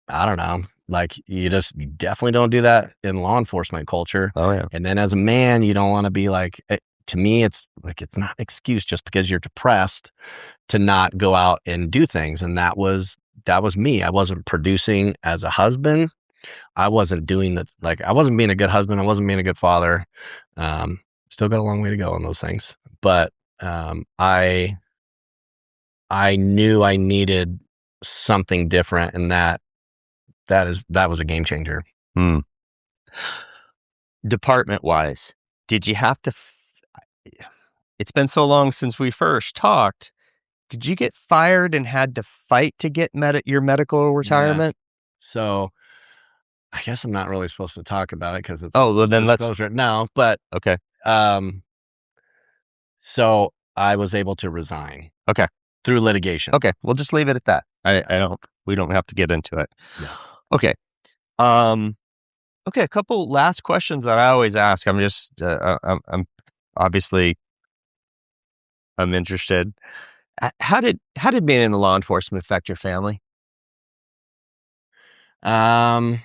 don't know, like, you definitely don't do that in law enforcement culture. Oh yeah. And then as a man, you don't want to be like, to me, it's like, it's not an excuse just because you're depressed to not go out and do things. And that was me. I wasn't producing as a husband. I wasn't doing I wasn't being a good husband. I wasn't being a good father. Still got a long way to go on those things. But I knew I needed something different, and that was a game changer. Department wise, did you have to? It's been so long since we first talked. Did you get fired and had to fight to get your medical retirement? Yeah. So I guess I'm not really supposed to talk about it because it's then let's right now. But okay. So I was able to resign. Okay. Through litigation. Okay, we'll just leave it at that. We don't have to get into it. Yeah. Okay. Okay, a couple last questions that I always ask. I'm just, I'm obviously, I'm interested. How did being in law enforcement affect your family? Well,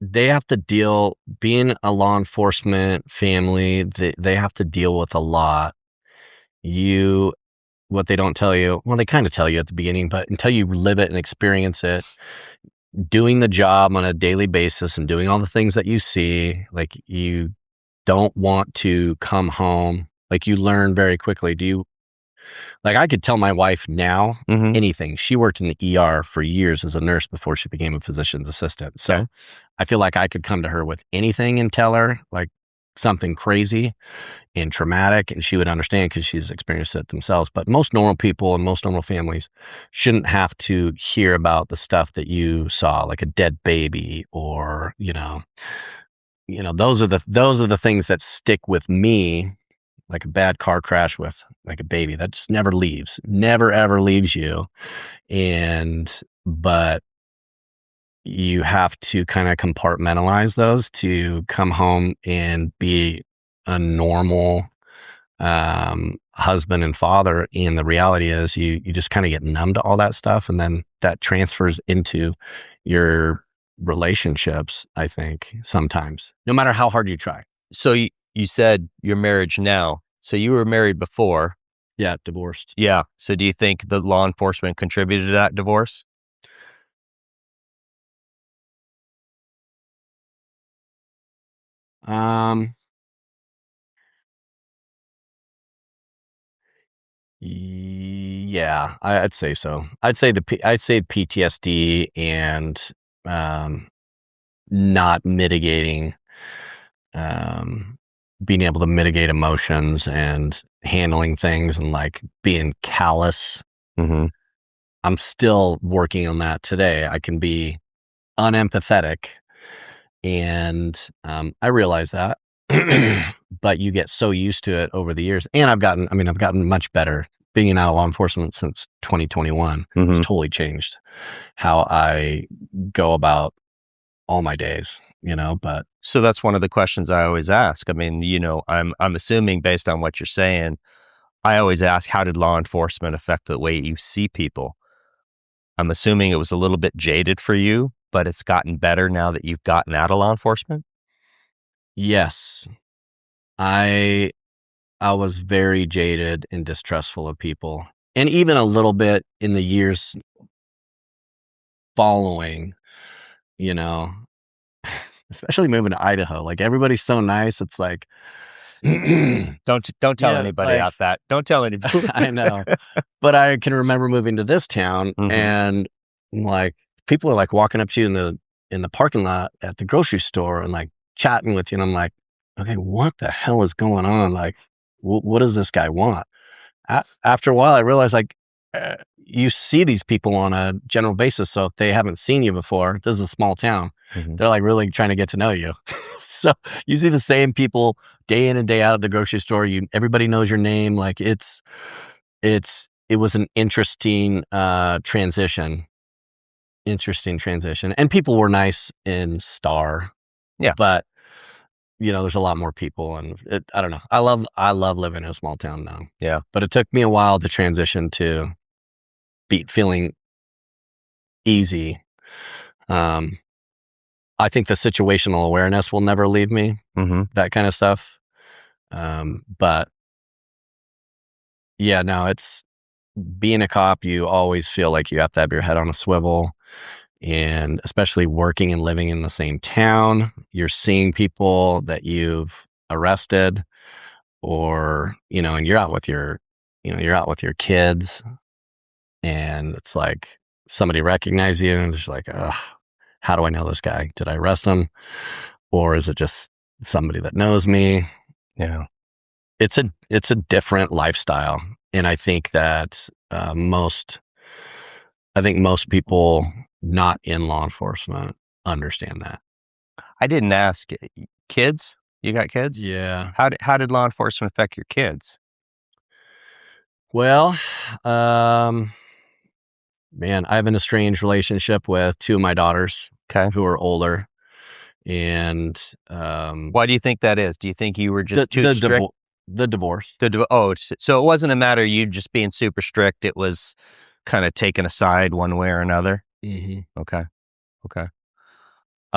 they have to deal, being a law enforcement family, they have to deal with a lot. What they don't tell you, well, they kind of tell you at the beginning, but until you live it and experience it, doing the job on a daily basis and doing all the things that you see, like, you don't want to come home. Like, you learn very quickly. Like, I could tell my wife now anything. She worked in the ER for years as a nurse before she became a physician's assistant. So I feel like I could come to her with anything and tell her, like, something crazy and traumatic, and she would understand because she's experienced it themselves. But most normal people and most normal families shouldn't have to hear about the stuff that you saw, like a dead baby, or those are the things that stick with me, like a bad car crash with like a baby that just never leaves, never ever leaves you. But you have to kind of compartmentalize those to come home and be a normal husband and father. And the reality is you just kind of get numb to all that stuff. And then that transfers into your relationships, I think, sometimes, no matter how hard you try. So you said your marriage now. So you were married before. Yeah, divorced. Yeah. So do you think the law enforcement contributed to that divorce? Yeah, I'd say so. I'd say PTSD and not mitigating, being able to mitigate emotions and handling things and like being callous. Mm-hmm. I'm still working on that today. I can be unempathetic, and I realize that, but you get so used to it over the years. And I've gotten much better. Being out of law enforcement since 2021 has totally changed how I go about all my days, but. So that's one of the questions I always ask. I mean, I'm assuming based on what you're saying, I always ask, how did law enforcement affect the way you see people? I'm assuming it was a little bit jaded for you, but it's gotten better now that you've gotten out of law enforcement? Yes. I was very jaded and distrustful of people. And even a little bit in the years following, especially moving to Idaho. Like, everybody's so nice. It's like, Don't tell anybody out that. Don't tell anybody. I know. But I can remember moving to this town, and like people are like walking up to you in the parking lot at the grocery store and like chatting with you. And I'm like, okay, what the hell is going on? Like, what does this guy want? After a while, I realized like you see these people on a general basis. So if they haven't seen you before, this is a small town. They're like really trying to get to know you. So you see the same people day in and day out at the grocery store. Everybody knows your name. Like it was an interesting transition. And people were nice in Star. Yeah. But there's a lot more people, and I don't know. I love living in a small town now. Yeah. But it took me a while to transition to feeling easy. I think the situational awareness will never leave me, that kind of stuff. But yeah, no, it's being a cop, you always feel like you have to have your head on a swivel. And especially working and living in the same town, you're seeing people that you've arrested, or, and you're out with your kids, and it's like somebody recognizes you and it's like, how do I know this guy? Did I arrest him? Or is it just somebody that knows me? Yeah. It's a different lifestyle. And I think that most people not in law enforcement understand that. I didn't ask. Kids? You got kids? Yeah. How did law enforcement affect your kids? Well, man, I have an estranged relationship with two of my daughters, who are older. And why do you think that is? Do you think you were just too strict? The divorce. So it wasn't a matter of you just being super strict. It was kind of taken aside one way or another. Okay.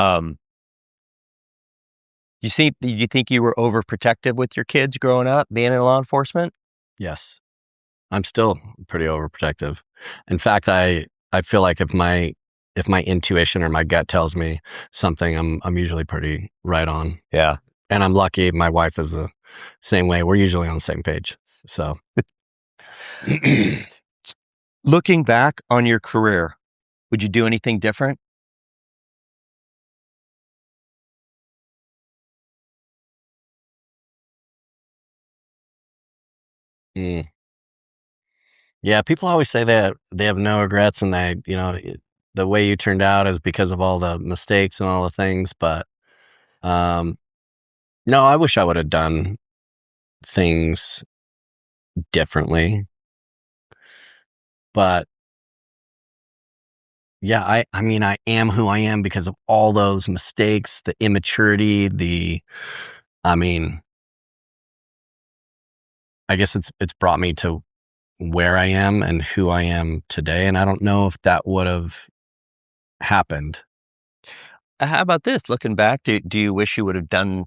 Do you think you were overprotective with your kids growing up, being in law enforcement? Yes, I'm still pretty overprotective. In fact, I feel like if my intuition or my gut tells me something, I'm usually pretty right on. Yeah. And I'm lucky my wife is the same way. We're usually on the same page. So looking back on your career, would you do anything different? Mm. Yeah, people always say that they have no regrets, and the way you turned out is because of all the mistakes and all the things. But no, I wish I would have done things differently. But yeah, I mean, I am who I am because of all those mistakes, the immaturity, I mean, I guess it's brought me to where I am and who I am today. And I don't know if that would have happened. How about this? Looking back, do you wish you would have done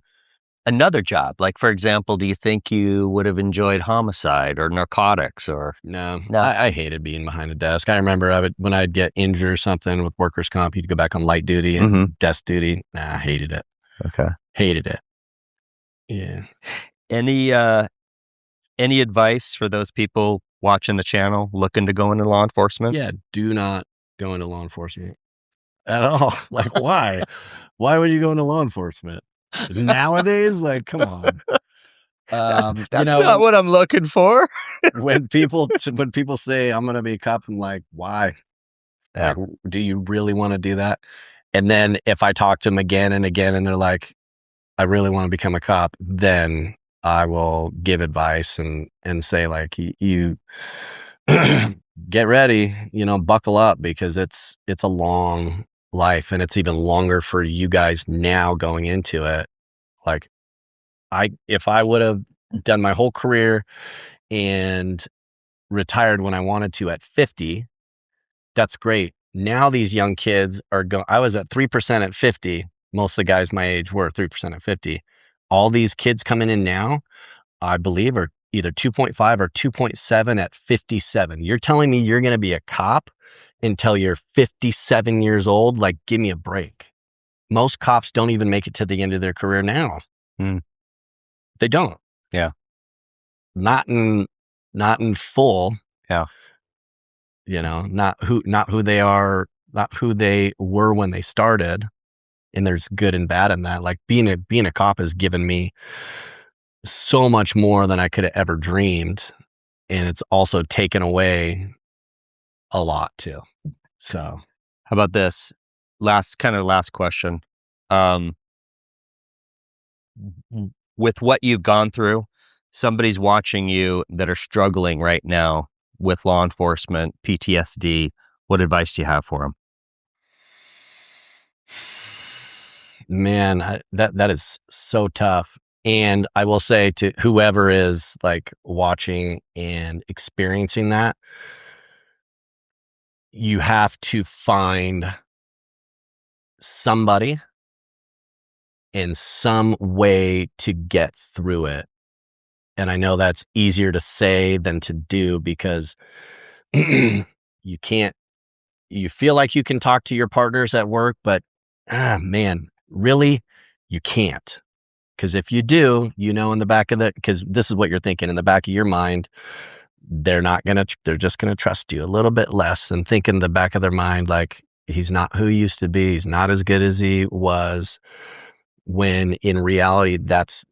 another job? Like, for example, do you think you would have enjoyed homicide or narcotics or? No, No. I hated being behind a desk. I remember when I'd get injured or something with workers' comp, you'd go back on light duty and desk duty. Nah, I hated it. Okay. Hated it. Yeah. Any advice for those people watching the channel looking to go into law enforcement? Yeah, do not go into law enforcement at all. Like, why? Why would you go into law enforcement nowadays? Like, come on. That's not what I'm looking for. when people say I'm gonna be a cop, I'm like, why? Yeah. Like, do you really want to do that? And then if I talk to them again and again, and they're like, I really want to become a cop, then I will give advice and say, like, you get ready, buckle up, because it's a long life, and it's even longer for you guys now going into it. Like, if I would have done my whole career and retired when I wanted to at 50, that's great. Now these young kids are going, I was at 3% at 50. Most of the guys my age were 3% at 50. All these kids coming in now, I believe, are either 2.5 or 2.7 at 57. You're telling me you're going to be a cop until you're 57 years old? Like, give me a break. Most cops don't even make it to the end of their career now. They don't. Yeah. Not in full. Yeah. Not who they are, not who they were when they started. And there's good and bad in that. Like, being a cop has given me so much more than I could have ever dreamed. And it's also taken away a lot too. So how about this? Last question. With what you've gone through, somebody's watching you that are struggling right now with law enforcement, PTSD. What advice do you have for them? Man, that is so tough. And I will say to whoever is like watching and experiencing that, you have to find somebody in some way to get through it. And I know that's easier to say than to do, because you feel like you can talk to your partners at work, but man, really, you can't. Because if you do, in the back of because this is what you're thinking in the back of your mind, they're just gonna trust you a little bit less, and think in the back of their mind, like, he's not who he used to be, he's not as good as he was, when in reality, that's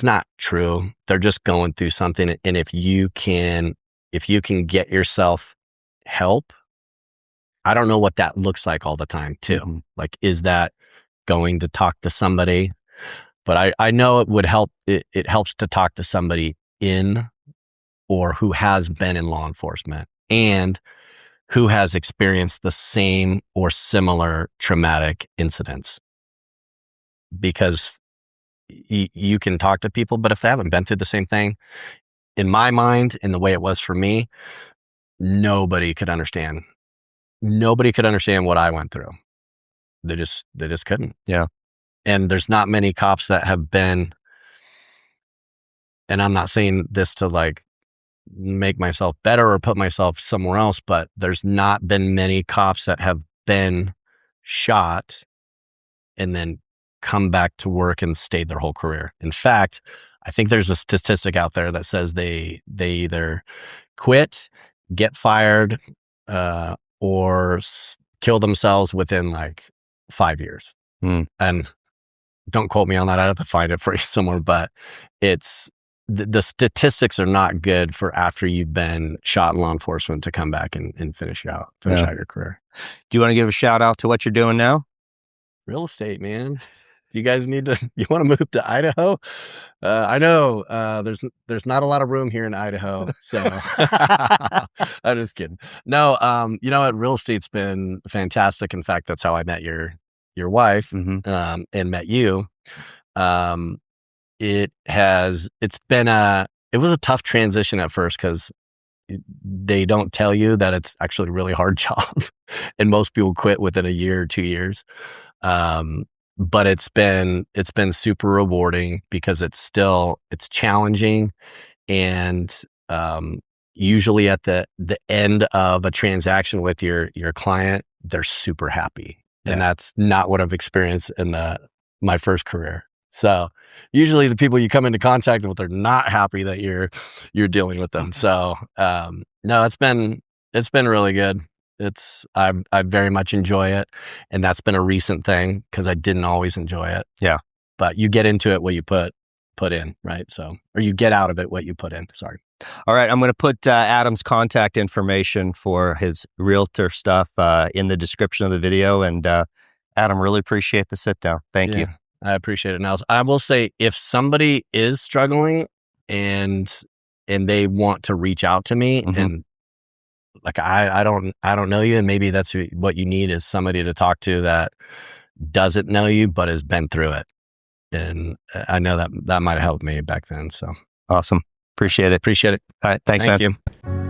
not true. They're just going through something. And if you can get yourself help, I don't know what that looks like all the time too. Like, is that going to talk to somebody? But I know it would help. It helps to talk to somebody or who has been in law enforcement and who has experienced the same or similar traumatic incidents. Because you can talk to people, but if they haven't been through the same thing, in my mind, in the way it was for me, nobody could understand. Nobody could understand what I went through. They just couldn't. Yeah. And there's not many cops that have been, and I'm not saying this to like make myself better or put myself somewhere else, but there's not been many cops that have been shot and then come back to work and stayed their whole career. In fact, I think there's a statistic out there that says they either quit, get fired, or kill themselves within like 5 years. And don't quote me on that. I'd have to find it for you somewhere, but it's the statistics are not good for after you've been shot in law enforcement to come back and finish out your career. Do you want to give a shout out to what you're doing now? Real estate, man. You guys you want to move to Idaho? I know there's not a lot of room here in Idaho, so I'm just kidding. No, you know what? Real estate's been fantastic. In fact, that's how I met your wife, and met you. It was a tough transition at first because they don't tell you that it's actually a really hard job, and most people quit within a year or 2 years. But it's been super rewarding because it's challenging, and usually at the end of a transaction with your client, they're super happy, and that's not what I've experienced in my first career. So usually the people you come into contact with are not happy that you're dealing with them. So no, it's been really good. I very much enjoy it, and that's been a recent thing because I didn't always enjoy it. Yeah, but you get into it what you put in, right? So, or you get out of it what you put in. Sorry. All right, I'm going to put Adam's contact information for his realtor stuff in the description of the video. And Adam, really appreciate the sit down. Thank you. I appreciate it. Now, I will say, if somebody is struggling and they want to reach out to me, and like I don't know you, and maybe that's what you need is somebody to talk to that doesn't know you but has been through it. And I know that might have helped me back then. So awesome. Appreciate it. All right. Thanks, Thank man. you.